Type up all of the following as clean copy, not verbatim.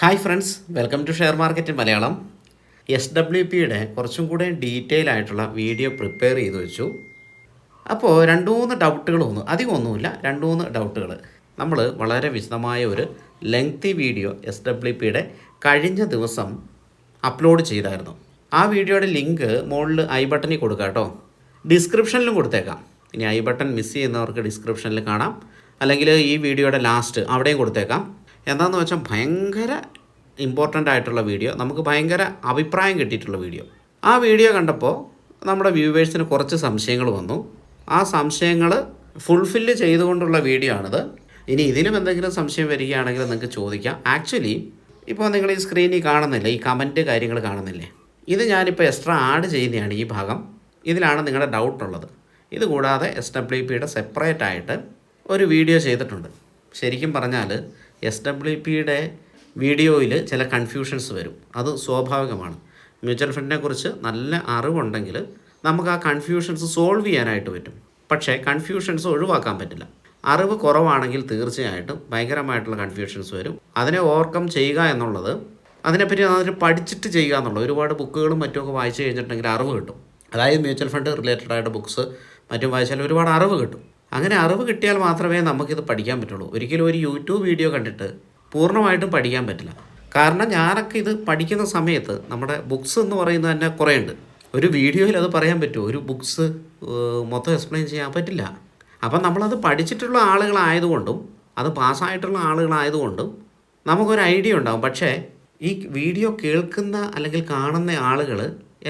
Hi friends, welcome to share market Malayalam. SWPയുടെ കുറച്ചും കൂടെ ഡീറ്റെയിൽ ആയിട്ടുള്ള വീഡിയോ പ്രിപ്പയർ ചെയ്ത് വെച്ചു. അപ്പോൾ 2-3 ഡൗട്ടുകൾ വന്നു. അധികം ഒന്നുമില്ല, 2-3 ഡൗട്ടുകൾ. നമ്മൾ വളരെ വിശദമായ ഒരു ലെങ്തി വീഡിയോ SWPയുടെ കഴിഞ്ഞ ദിവസം അപ്ലോഡ് ചെയ്തായിരുന്നു. ആ വീഡിയോയുടെ ലിങ്ക് മുകളിൽ ഐ ബട്ടണിൽ കൊടുക്കാം കേട്ടോ, ഡിസ്ക്രിപ്ഷനിലും കൊടുത്തേക്കാം. ഇനി ഐ ബട്ടൺ മിസ് ചെയ്യുന്നവർക്ക് ഡിസ്ക്രിപ്ഷനിൽ കാണാം, അല്ലെങ്കിൽ ഈ വീഡിയോയുടെ ലാസ്റ്റ് അവിടെയും കൊടുത്തേക്കാം. എന്താണെന്ന് വെച്ചാൽ ഭയങ്കര ഇമ്പോർട്ടൻ്റ് ആയിട്ടുള്ള വീഡിയോ, നമുക്ക് ഭയങ്കര അഭിപ്രായം കിട്ടിയിട്ടുള്ള വീഡിയോ. ആ വീഡിയോ കണ്ടപ്പോൾ നമ്മുടെ വ്യൂവേഴ്സിന് കുറച്ച് സംശയങ്ങൾ വന്നു. ആ സംശയങ്ങൾ ഫുൾഫില്ല് ചെയ്തുകൊണ്ടുള്ള വീഡിയോ ആണിത്. ഇനി ഇതിലും എന്തെങ്കിലും സംശയം വരികയാണെങ്കിൽ നിങ്ങൾക്ക് ചോദിക്കാം. ആക്ച്വലി ഇപ്പോൾ നിങ്ങൾ ഈ സ്ക്രീനിൽ കാണുന്നില്ലേ, ഈ കമൻറ്റ് കാര്യങ്ങൾ കാണുന്നില്ലേ, ഇത് ഞാനിപ്പോൾ എക്സ്ട്രാ ആഡ് ചെയ്യുന്നതാണ് ഈ ഭാഗം. ഇതിലാണ് നിങ്ങളുടെ ഡൗട്ടുള്ളത്. ഇതുകൂടാതെ SWPയുടെ സെപ്പറേറ്റ് ആയിട്ട് ഒരു വീഡിയോ ചെയ്തിട്ടുണ്ട്. ശരിക്കും പറഞ്ഞാൽ SWPയുടെ വീഡിയോയിൽ ചില കൺഫ്യൂഷൻസ് വരും, അത് സ്വാഭാവികമാണ്. മ്യൂച്വൽ ഫണ്ടിനെ കുറിച്ച് നല്ല അറിവുണ്ടെങ്കിൽ നമുക്ക് ആ കൺഫ്യൂഷൻസ് സോൾവ് ചെയ്യാനായിട്ട് പറ്റും. പക്ഷേ കൺഫ്യൂഷൻസ് ഒഴിവാക്കാൻ പറ്റില്ല. അറിവ് കുറവാണെങ്കിൽ തീർച്ചയായിട്ടും ഭയങ്കരമായിട്ടുള്ള കൺഫ്യൂഷൻസ് വരും. അതിനെ ഓവർകം ചെയ്യുക എന്നുള്ളത്, അതിനെപ്പറ്റി അതിന് പഠിച്ചിട്ട് ചെയ്യുക എന്നുള്ളത്, ഒരുപാട് ബുക്കുകളും മറ്റുമൊക്കെ വായിച്ചു കഴിഞ്ഞിട്ടുണ്ടെങ്കിൽ അറിവ് കിട്ടും. അതായത് മ്യൂച്വൽ ഫണ്ട് റിലേറ്റഡ് ആയിട്ട് ബുക്സ് മറ്റും വായിച്ചാൽ ഒരുപാട് അറിവ് കിട്ടും. അങ്ങനെ അറിവ് കിട്ടിയാൽ മാത്രമേ നമുക്കിത് പഠിക്കാൻ പറ്റുള്ളൂ. ഒരിക്കലും ഒരു യൂട്യൂബ് വീഡിയോ കണ്ടിട്ട് പൂർണ്ണമായിട്ടും പഠിക്കാൻ പറ്റില്ല. കാരണം ഞാനൊക്കെ ഇത് പഠിക്കുന്ന സമയത്ത് നമ്മുടെ ബുക്സ് എന്ന് പറയുന്നത് തന്നെ കുറേ ഉണ്ട്. ഒരു വീഡിയോയിൽ അത് പറയാൻ പറ്റുമോ? ഒരു ബുക്സ് മൊത്തം എക്സ്പ്ലെയിൻ ചെയ്യാൻ പറ്റില്ല. അപ്പം നമ്മളത് പഠിച്ചിട്ടുള്ള ആളുകളായതുകൊണ്ടും അത് പാസ്സായിട്ടുള്ള ആളുകളായതുകൊണ്ടും നമുക്കൊരു ഐഡിയ ഉണ്ടാകും. പക്ഷേ ഈ വീഡിയോ കേൾക്കുന്ന അല്ലെങ്കിൽ കാണുന്ന ആളുകൾ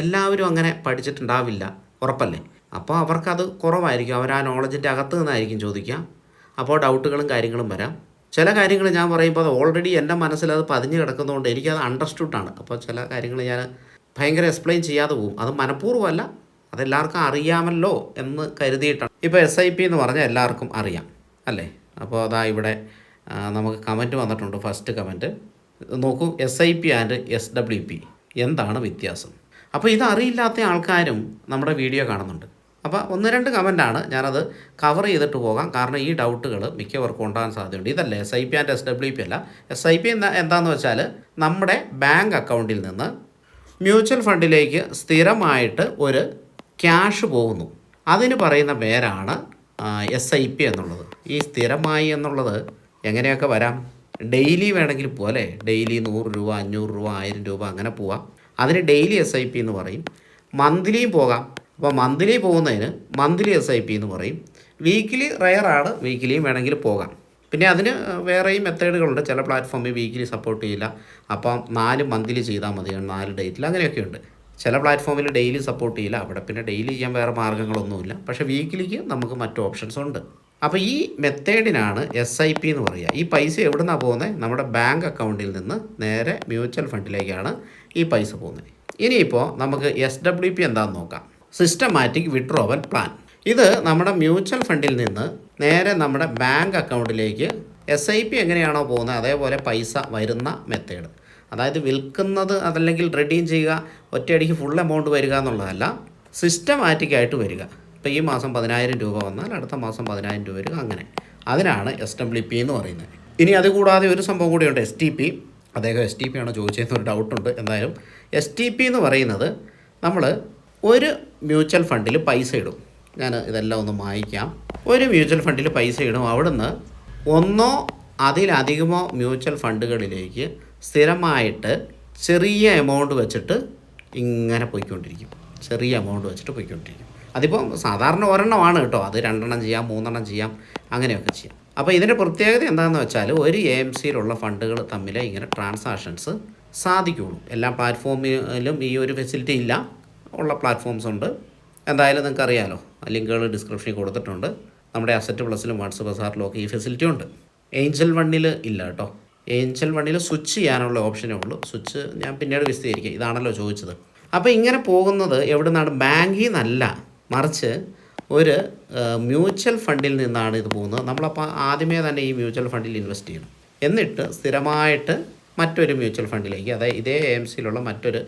എല്ലാവരും അങ്ങനെ പഠിച്ചിട്ടുണ്ടാവില്ല, ഉറപ്പല്ലേ? അപ്പോൾ അവർക്കത് കുറവായിരിക്കും. അവർ ആ നോളജിൻ്റെ അകത്ത് നിന്നായിരിക്കും ചോദിക്കുക. അപ്പോൾ ഡൗട്ടുകളും കാര്യങ്ങളും വരാം. ചില കാര്യങ്ങൾ ഞാൻ പറയുമ്പോൾ അത് ഓൾറെഡി എൻ്റെ മനസ്സിലത് പതിഞ്ഞ് കിടക്കുന്നതുകൊണ്ട് എനിക്കത് അണ്ടർസ്റ്റുഡാണ്. അപ്പോൾ ചില കാര്യങ്ങൾ ഞാൻ ഭയങ്കര എക്സ്പ്ലെയിൻ ചെയ്യാതെ പോകും. അത് മനഃപൂർവ്വമല്ല, അതെല്ലാവർക്കും അറിയാമല്ലോ എന്ന് കരുതിയിട്ടാണ്. ഇപ്പോൾ SIP എന്ന് പറഞ്ഞാൽ എല്ലാവർക്കും അറിയാം അല്ലേ? അപ്പോൾ അതാ ഇവിടെ നമുക്ക് കമൻറ്റ് വന്നിട്ടുണ്ട്. ഫസ്റ്റ് കമൻറ്റ് നോക്കൂ, SIP ആൻഡ് SWP എന്താണ് വ്യത്യാസം? അപ്പോൾ ഇതറിയില്ലാത്ത ആൾക്കാരും നമ്മുടെ വീഡിയോ കാണുന്നുണ്ട്. അപ്പോൾ 1-2 കമൻറ്റാണ്, ഞാനത് കവർ ചെയ്തിട്ട് പോകാം. കാരണം ഈ ഡൗട്ടുകൾ മിക്കവർക്കും ഉണ്ടാകാൻ സാധ്യതയുണ്ട്. ഇതല്ല SIP ആൻഡ് SWP അല്ല. SIP എന്താണെന്ന് വെച്ചാൽ നമ്മുടെ ബാങ്ക് അക്കൗണ്ടിൽ നിന്ന് മ്യൂച്വൽ ഫണ്ടിലേക്ക് സ്ഥിരമായിട്ട് ഒരു ക്യാഷ് പോകുന്നു. അതിന് പറയുന്ന പേരാണ് SIP എന്നുള്ളത്. ഈ സ്ഥിരമായി എന്നുള്ളത് എങ്ങനെയൊക്കെ വരാം? ഡെയിലി വേണമെങ്കിൽ പോകാം അല്ലേ? ഡെയിലി 100 രൂപ, 500 രൂപ, 1000 രൂപ അങ്ങനെ പോവാം. അതിന് ഡെയിലി SIP എന്ന് പറയും. മന്ത്ലിയും പോകാം. അപ്പോൾ മന്ത്ലി പോകുന്നതിന് മന്ത്ലി SIP എന്ന് പറയും. വീക്കിലി റെയറാണ്, വീക്കിലിയും വേണമെങ്കിൽ പോകാം. പിന്നെ അതിന് വേറെയും മെത്തേഡുകളുണ്ട്. ചില പ്ലാറ്റ്ഫോമിൽ വീക്കിലി സപ്പോർട്ട് ചെയ്യില്ല, അപ്പം 4 മന്ത്ലി ചെയ്താൽ മതി, 4 ഡേറ്റിൽ, അങ്ങനെയൊക്കെ ഉണ്ട്. ചില പ്ലാറ്റ്ഫോമിൽ ഡെയിലി സപ്പോർട്ട് ചെയ്യില്ല, അവിടെ പിന്നെ ഡെയിലി ചെയ്യാൻ വേറെ മാർഗ്ഗങ്ങളൊന്നുമില്ല. പക്ഷേ വീക്കിലിക്ക് നമുക്ക് മറ്റു ഓപ്ഷൻസ് ഉണ്ട്. അപ്പോൾ ഈ മെത്തേഡിനാണ് SIP എന്ന് പറയുക. ഈ പൈസ എവിടെ നിന്നാണ് പോകുന്നത്? നമ്മുടെ ബാങ്ക് അക്കൗണ്ടിൽ നിന്ന് നേരെ മ്യൂച്വൽ ഫണ്ടിലേക്കാണ് ഈ പൈസ പോകുന്നത്. ഇനിയിപ്പോൾ നമുക്ക് SWP എന്താണെന്ന് നോക്കാം. Systematic withdrawal plan. ഇത് നമ്മുടെ മ്യൂച്വൽ ഫണ്ടിൽ നിന്ന് നേരെ നമ്മുടെ ബാങ്ക് അക്കൗണ്ടിലേക്ക് SIP എങ്ങനെയാണോ പോകുന്നത് അതേപോലെ പൈസ വരുന്ന മെത്തേഡ്. അതായത് വിൽക്കുന്നത് അതല്ലെങ്കിൽ റെഡീം ചെയ്യുക, ഒറ്റയടിക്ക് ഫുൾ എമൗണ്ട് വരിക എന്നുള്ളതല്ല, സിസ്റ്റമാറ്റിക്കായിട്ട് വരിക. ഇപ്പോൾ ഈ മാസം 10,000 രൂപ വന്നാൽ അടുത്ത മാസം 10,000 രൂപ വരിക, അങ്ങനെ. അതിനാണ് SWP എന്ന് പറയുന്നത്. ഇനി അതുകൂടാതെ ഒരു സംഭവം കൂടിയുണ്ട്, STP. അദ്ദേഹം STP ആണോ ചോദിച്ചതെന്നൊരു ഡൗട്ടുണ്ട്. എന്തായാലും STP എന്ന് പറയുന്നത്, നമ്മൾ ഒരു മ്യൂച്വൽ ഫണ്ടിൽ പൈസ ഇടും. ഞാൻ ഇതെല്ലാം ഒന്ന് മായ്ക്കാം. ഒരു മ്യൂച്വൽ ഫണ്ടിൽ പൈസ ഇടും. അവിടുന്ന് ഒന്നോ അതിലധികമോ മ്യൂച്വൽ ഫണ്ടുകളിലേക്ക് സ്ഥിരമായിട്ട് ചെറിയ എമൗണ്ട് വെച്ചിട്ട് ഇങ്ങനെ പോയിക്കൊണ്ടിരിക്കും. ചെറിയ എമൗണ്ട് വെച്ചിട്ട് പോയിക്കൊണ്ടിരിക്കും. അതിപ്പോൾ സാധാരണ ഒരെണ്ണമാണ് കേട്ടോ, അത് 2 എണ്ണം ചെയ്യാം, 3 എണ്ണം ചെയ്യാം, അങ്ങനെയൊക്കെ ചെയ്യാം. അപ്പോൾ ഇതിൻ്റെ പ്രത്യേകത എന്താണെന്ന് വെച്ചാൽ, ഒരു AMCയിലുള്ള ഫണ്ടുകൾ തമ്മിൽ ഇങ്ങനെ ട്രാൻസാക്ഷൻസ് സാധിക്കുകയുള്ളൂ. എല്ലാ പ്ലാറ്റ്ഫോമിലും ഈ ഒരു ഫെസിലിറ്റി ഇല്ല, ഉള്ള പ്ലാറ്റ്ഫോംസ് ഉണ്ട്. എന്തായാലും നിങ്ങൾക്ക് അറിയാമല്ലോ, ലിങ്കുകൾ ഡിസ്ക്രിപ്ഷനിൽ കൊടുത്തിട്ടുണ്ട്. നമ്മുടെ അസറ്റ് പ്ലസിലും വാട്സപ്പ് ബസാറിലും ഒക്കെ ഈ ഫെസിലിറ്റി ഉണ്ട്. ഏഞ്ചൽ വണ്ണിൽ ഇല്ല കേട്ടോ. ഏഞ്ചൽ വണ്ണിൽ സ്വിച്ച് ചെയ്യാനുള്ള ഓപ്ഷനേ ഉള്ളൂ. സ്വിച്ച് ഞാൻ പിന്നീട് വിശദീകരിക്കാം, ഇതാണല്ലോ ചോദിച്ചത്. അപ്പോൾ ഇങ്ങനെ പോകുന്നത് എവിടെ നിന്നാണ്? ബാങ്കിൽ നിന്നല്ല, മറിച്ച് ഒരു മ്യൂച്വൽ ഫണ്ടിൽ നിന്നാണ് ഇത് പോകുന്നത്. നമ്മളപ്പോൾ ആദ്യമേ തന്നെ ഈ മ്യൂച്വൽ ഫണ്ടിൽ ഇൻവെസ്റ്റ് ചെയ്യണം. എന്നിട്ട് സ്ഥിരമായിട്ട് മറ്റൊരു മ്യൂച്വൽ ഫണ്ടിലേക്ക്, അതായത് ഇതേ AMCയിലുള്ള മറ്റൊരു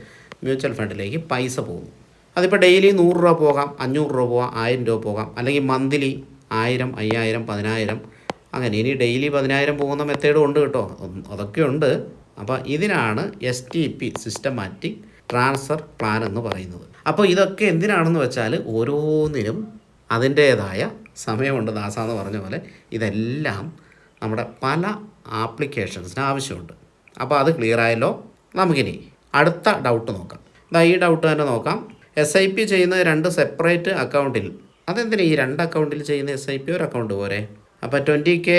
മ്യൂച്വൽ ഫണ്ടിലേക്ക് പൈസ പോകുന്നു. അതിപ്പോൾ ഡെയിലി 100 രൂപ പോകാം, 500 രൂപ പോകാം, 1000 രൂപ പോകാം, അല്ലെങ്കിൽ മന്ത്ലി 1000, 5000, 10000 അങ്ങനെ. ഇനി ഡെയിലി 10,000 പോകുന്ന മെത്തേഡും ഉണ്ട് കേട്ടോ, അതൊക്കെ ഉണ്ട്. അപ്പോൾ ഇതിനാണ് STP സിസ്റ്റമാറ്റിക് ട്രാൻസ്ഫർ പ്ലാൻ എന്ന് പറയുന്നത്. അപ്പോൾ ഇതൊക്കെ എന്തിനാണെന്ന് വെച്ചാൽ ഓരോന്നിനും അതിൻ്റേതായ സമയമുണ്ട്. ദാസാന്ന് പറഞ്ഞ പോലെ ഇതെല്ലാം നമ്മുടെ പല ആപ്ലിക്കേഷൻസിന് ആവശ്യമുണ്ട്. അപ്പോൾ അത് ക്ലിയർ ആയല്ലോ. നമുക്കിനി അടുത്ത ഡൗട്ട് നോക്കാം. ഈ ഡൗട്ട് തന്നെ നോക്കാം. SIP ചെയ്യുന്നത് 2 സെപ്പറേറ്റ് അക്കൗണ്ടിൽ, അതെന്തിനാ ഈ 2 അക്കൗണ്ടിൽ ചെയ്യുന്ന SIP ഒരു അക്കൗണ്ട് പോരെ? അപ്പോൾ 20K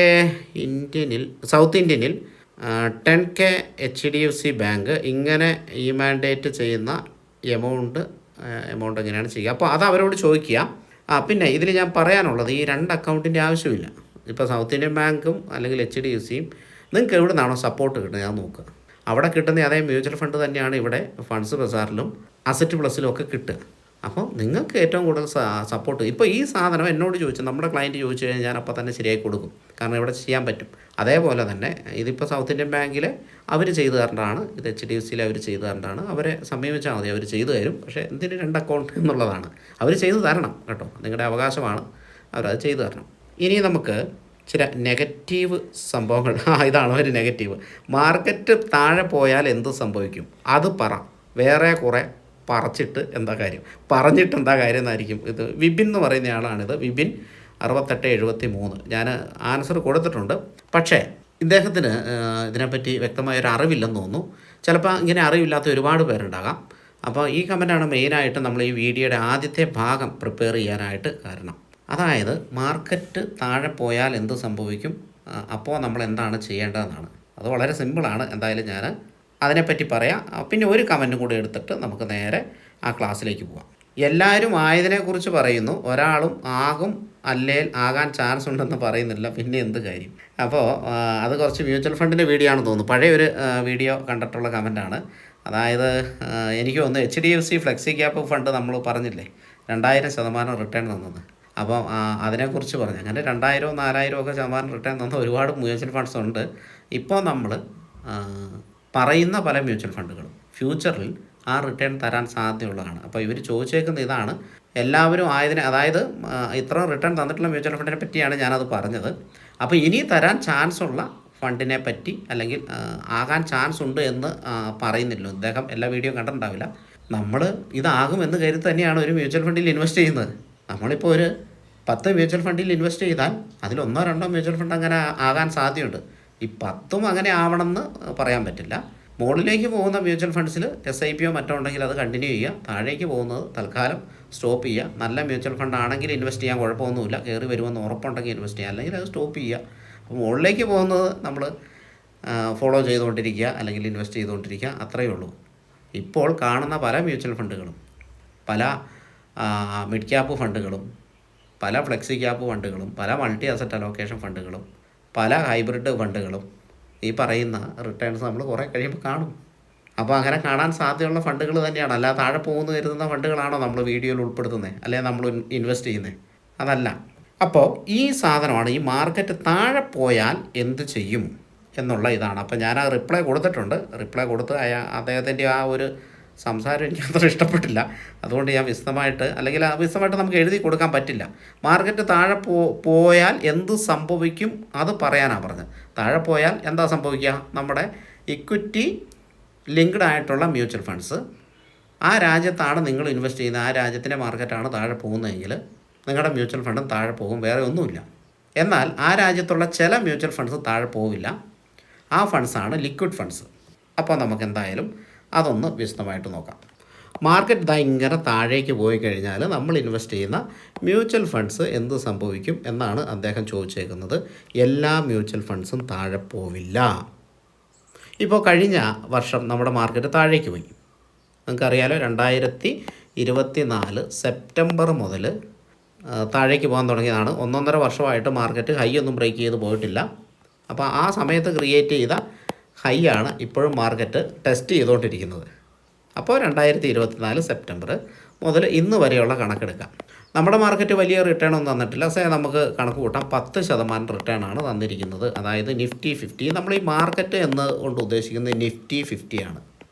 ഇന്ത്യനിൽ, സൗത്ത് ഇന്ത്യനിൽ 10K HDFC ബാങ്ക്, ഇങ്ങനെ ഈ മാൻഡേറ്റ് ചെയ്യുന്ന എമൗണ്ട് എങ്ങനെയാണ് ചെയ്യുക? അപ്പോൾ അത് അവരോട് ചോദിക്കുക. പിന്നെ ഇതിൽ ഞാൻ പറയാനുള്ളത് ഈ 2 അക്കൗണ്ടിൻ്റെ ആവശ്യമില്ല. ഇപ്പോൾ സൗത്ത് ഇന്ത്യൻ ബാങ്കും അല്ലെങ്കിൽ HDFCയും നിങ്ങൾക്ക് എവിടെ നിന്നാണോ സപ്പോർട്ട് കിട്ടുന്നത് അത് നോക്കുക. അവിടെ കിട്ടുന്ന അതേ മ്യൂച്വൽ ഫണ്ട് തന്നെയാണ് ഇവിടെ ഫണ്ട്സ് ബസാറിലും അസറ്റ് പ്ലസിലും ഒക്കെ കിട്ടുക. അപ്പോൾ നിങ്ങൾക്ക് ഏറ്റവും കൂടുതൽ സപ്പോർട്ട് ഇപ്പോൾ ഈ സാധനം എന്നോട് ചോദിച്ചു, നമ്മുടെ ക്ലയൻറ്റ് ചോദിച്ചു കഴിഞ്ഞാൽ ഞാൻ അപ്പോൾ തന്നെ ശരിയാക്കി കൊടുക്കും. കാരണം ഇവിടെ ചെയ്യാൻ പറ്റും. അതേപോലെ തന്നെ ഇതിപ്പോൾ സൗത്ത് ഇന്ത്യൻ ബാങ്കിൽ അവർ ചെയ്തു തരേണ്ടതാണ്, ഇത് HDFCയിൽ അവർ ചെയ്തു തരേണ്ടതാണ്. അവരെ സമീപിച്ചാൽ മതി, അവർ ചെയ്തു തരും. പക്ഷേ എന്തിന് 2 അക്കൗണ്ട് എന്നുള്ളതാണ്. അവർ ചെയ്തു തരണം കേട്ടോ, നിങ്ങളുടെ അവകാശമാണ്, അവരത് ചെയ്തു തരണം. ഇനി നമുക്ക് ചില നെഗറ്റീവ് സംഭവങ്ങൾ. ഇതാണ് ഒരു നെഗറ്റീവ്. മാർക്കറ്റ് താഴെ പോയാൽ എന്ത് സംഭവിക്കും അത് പറ. വേറെ കുറേ പറഞ്ഞിട്ട് എന്താ കാര്യം എന്നായിരിക്കും. ഇത് വിപിൻ എന്ന് പറയുന്ന ആളാണിത്. വിപിൻ 6873. ഞാൻ ആൻസർ കൊടുത്തിട്ടുണ്ട്. പക്ഷേ ഇദ്ദേഹത്തിന് ഇതിനെപ്പറ്റി വ്യക്തമായൊരു അറിവില്ലെന്ന് തോന്നുന്നു. ചിലപ്പോൾ ഇങ്ങനെ അറിവില്ലാത്ത ഒരുപാട് പേരുണ്ടാകാം. അപ്പോൾ ഈ കമൻറ്റാണ് മെയിനായിട്ട് നമ്മൾ ഈ വീഡിയോയുടെ ആദ്യത്തെ ഭാഗം പ്രിപ്പയർ ചെയ്യാനായിട്ട് കാരണം. അതായത് മാർക്കറ്റ് താഴെ പോയാൽ എന്ത് സംഭവിക്കും, അപ്പോൾ നമ്മൾ എന്താണ് ചെയ്യേണ്ടതെന്നാണ്. അത് വളരെ സിമ്പിളാണ്. എന്തായാലും ഞാൻ അതിനെപ്പറ്റി പറയാം. പിന്നെ ഒരു കമൻറ്റും കൂടി എടുത്തിട്ട് നമുക്ക് നേരെ ആ ക്ലാസ്സിലേക്ക് പോകാം. എല്ലാവരും ആയതിനെക്കുറിച്ച് പറയുന്നു, ഒരാളും ആകും അല്ലേൽ ആകാൻ ചാൻസ് ഉണ്ടെന്ന് പറയുന്നില്ല, പിന്നെ എന്ത് കാര്യം? അപ്പോൾ അത് കുറച്ച് മ്യൂച്വൽ ഫണ്ടിൻ്റെ വീഡിയോ ആണെന്ന് തോന്നുന്നു. പഴയൊരു വീഡിയോ കണ്ടിട്ടുള്ള കമൻറ്റാണ്. അതായത് എനിക്ക് തോന്നുന്നു HDFC ഫ്ലെക്സി ക്യാപ്പ് ഫണ്ട് നമ്മൾ പറഞ്ഞില്ലേ 2000% റിട്ടേൺ തന്നത്. അപ്പോൾ അതിനെക്കുറിച്ച് പറഞ്ഞു. അങ്ങനെ 2000 4000 ഒക്കെ ശതമാനം റിട്ടേൺ തന്ന ഒരുപാട് മ്യൂച്വൽ ഫണ്ട്സ് ഉണ്ട്. ഇപ്പോൾ നമ്മൾ പറയുന്ന പല മ്യൂച്വൽ ഫണ്ടുകളും ഫ്യൂച്ചറിൽ ആ റിട്ടേൺ തരാൻ സാധ്യതയുള്ളതാണ്. അപ്പോൾ ഇവർ ചോദിച്ചേക്കുന്ന ഇതാണ്, എല്ലാവരും അതായത് ഇത്ര റിട്ടേൺ തന്നിട്ടുള്ള മ്യൂച്വൽ ഫണ്ടിനെ പറ്റിയാണ് ഞാനത് പറഞ്ഞത്. അപ്പോൾ ഇനി തരാൻ ചാൻസ് ഉള്ള ഫണ്ടിനെ പറ്റി അല്ലെങ്കിൽ ആകാൻ ചാൻസ് ഉണ്ട് എന്ന് പറയുന്നില്ല. അദ്ദേഹം എല്ലാ വീഡിയോ കണ്ടിട്ടുണ്ടാവില്ല. നമ്മൾ ഇതാകുമെന്ന് കരുതി തന്നെയാണ് ഒരു മ്യൂച്വൽ ഫണ്ടിൽ ഇൻവെസ്റ്റ് ചെയ്യുന്നത്. നമ്മളിപ്പോൾ ഒരു 10 മ്യൂച്വൽ ഫണ്ടിൽ ഇൻവെസ്റ്റ് ചെയ്താൽ അതിൽ 1-2 മ്യൂച്വൽ ഫണ്ട് അങ്ങനെ ആകാൻ സാധ്യതയുണ്ട്. ഈ 10ഉം അങ്ങനെ ആവണമെന്ന് പറയാൻ പറ്റില്ല. മുകളിലേക്ക് പോകുന്ന മ്യൂച്വൽ ഫണ്ട്സിൽ SIPയോ മറ്റോ ഉണ്ടെങ്കിൽ അത് കണ്ടിന്യൂ ചെയ്യുക. താഴേക്ക് പോകുന്നത് തൽക്കാലം സ്റ്റോപ്പ് ചെയ്യുക. നല്ല മ്യൂച്വൽ ഫണ്ട് ആണെങ്കിൽ ഇൻവെസ്റ്റ് ചെയ്യാൻ കുഴപ്പമൊന്നുമില്ല, കയറി വരുമെന്ന് ഉറപ്പുണ്ടെങ്കിൽ ഇൻവെസ്റ്റ് ചെയ്യുക, അല്ലെങ്കിൽ അത് സ്റ്റോപ്പ് ചെയ്യുക. അപ്പോൾ മുകളിലേക്ക് പോകുന്നത് നമ്മൾ ഫോളോ ചെയ്തുകൊണ്ടിരിക്കുക അല്ലെങ്കിൽ ഇൻവെസ്റ്റ് ചെയ്തുകൊണ്ടിരിക്കുക, അത്രയേ ഉള്ളൂ. ഇപ്പോൾ കാണുന്ന പല മ്യൂച്വൽ ഫണ്ടുകളും, പല മിഡ് ക്യാപ്പ് ഫണ്ടുകളും, പല ഫ്ലെക്സി ക്യാപ്പ് ഫണ്ടുകളും, പല മൾട്ടി അസറ്റ് അലോക്കേഷൻ ഫണ്ടുകളും, പല ഹൈബ്രിഡ് ഫണ്ടുകളും ഈ പറയുന്ന റിട്ടേൺസ് നമ്മൾ കുറേ കഴിയുമ്പോൾ കാണും. അപ്പോൾ അങ്ങനെ കാണാൻ സാധ്യതയുള്ള ഫണ്ടുകൾ തന്നെയാണ്. അല്ലാതെ താഴെ പോകുന്നു കരുതുന്ന ഫണ്ടുകളാണോ നമ്മൾ വീഡിയോയിൽ ഉൾപ്പെടുത്തുന്നത്, അല്ലെങ്കിൽ നമ്മൾ ഇൻവെസ്റ്റ് ചെയ്യുന്നത്? അതല്ല. അപ്പോൾ ഈ സാധനമാണ്, ഈ മാർക്കറ്റ് താഴെ പോയാൽ എന്ത് ചെയ്യും എന്നുള്ള ഇതാണ്. അപ്പോൾ ഞാൻ ആ റിപ്ലൈ കൊടുത്തിട്ടുണ്ട്. റിപ്ലൈ കൊടുത്ത് അദ്ദേഹത്തിൻ്റെ ആ ഒരു സംസാരം എനിക്ക് അത്ര ഇഷ്ടപ്പെട്ടില്ല. അതുകൊണ്ട് ഞാൻ വിശദമായിട്ട് നമുക്ക് എഴുതി കൊടുക്കാൻ പറ്റില്ല. മാർക്കറ്റ് താഴെ പോയാൽ എന്ത് സംഭവിക്കും അത് പറയാനാണ് പറഞ്ഞത്. താഴെ പോയാൽ എന്താ സംഭവിക്കുക? നമ്മുടെ ഇക്വിറ്റി ലിങ്ക്ഡ് ആയിട്ടുള്ള മ്യൂച്വൽ ഫണ്ട്സ്, ആ രാജ്യത്താണ് നിങ്ങൾ ഇൻവെസ്റ്റ് ചെയ്യുന്നത്, ആ രാജ്യത്തിൻ്റെ മാർക്കറ്റാണ് താഴെ പോകുന്നതെങ്കിൽ നിങ്ങളുടെ മ്യൂച്വൽ ഫണ്ടും താഴെ പോകും, വേറെ ഒന്നുമില്ല. എന്നാൽ ആ രാജ്യത്തുള്ള ചില മ്യൂച്വൽ ഫണ്ട്സ് താഴെ പോവില്ല. ആ ഫണ്ട്സാണ് ലിക്വിഡ് ഫണ്ട്സ്. അപ്പോൾ നമുക്ക് എന്തായാലും അതൊന്ന് വിശദമായിട്ട് നോക്കാം. മാർക്കറ്റ് ഇങ്ങനെ താഴേക്ക് പോയി കഴിഞ്ഞാൽ നമ്മൾ ഇൻവെസ്റ്റ് ചെയ്യുന്ന മ്യൂച്വൽ ഫണ്ട്സ് എന്ത് സംഭവിക്കും എന്നാണ് അദ്ദേഹം ചോദിച്ചേക്കുന്നത്. എല്ലാ മ്യൂച്വൽ ഫണ്ട്സും താഴെ പോവില്ല. ഇപ്പോൾ കഴിഞ്ഞ വർഷം നമ്മുടെ മാർക്കറ്റ് താഴേക്ക് പോയി. നിങ്ങൾക്കറിയാലോ, 2024 സെപ്റ്റംബർ മുതൽ താഴേക്ക് പോകാൻ തുടങ്ങിയതാണ്. 1.5 വർഷമായിട്ട് മാർക്കറ്റ് ഹൈ ഒന്നും ബ്രേക്ക് ചെയ്ത് പോയിട്ടില്ല. അപ്പോൾ ആ സമയത്ത് ക്രിയേറ്റ് ചെയ്ത ഹൈ ആണ് ഇപ്പോഴും മാർക്കറ്റ് ടെസ്റ്റ് ചെയ്തുകൊണ്ടിരിക്കുന്നത്. അപ്പോൾ 2024 സെപ്റ്റംബർ മുതൽ ഇന്ന് വരെയുള്ള കണക്കെടുക്കാം. നമ്മുടെ മാർക്കറ്റ് വലിയ റിട്ടേൺ ഒന്നും തന്നിട്ടില്ല. നമുക്ക് കണക്ക് കൂട്ടാം, 10% റിട്ടേൺ ആണ് തന്നിരിക്കുന്നത്. അതായത് നിഫ്റ്റി 50, നമ്മൾ ഈ മാർക്കറ്റ് എന്ന് കൊണ്ട് ഉദ്ദേശിക്കുന്നത് നിഫ്റ്റി 50 ആണ്.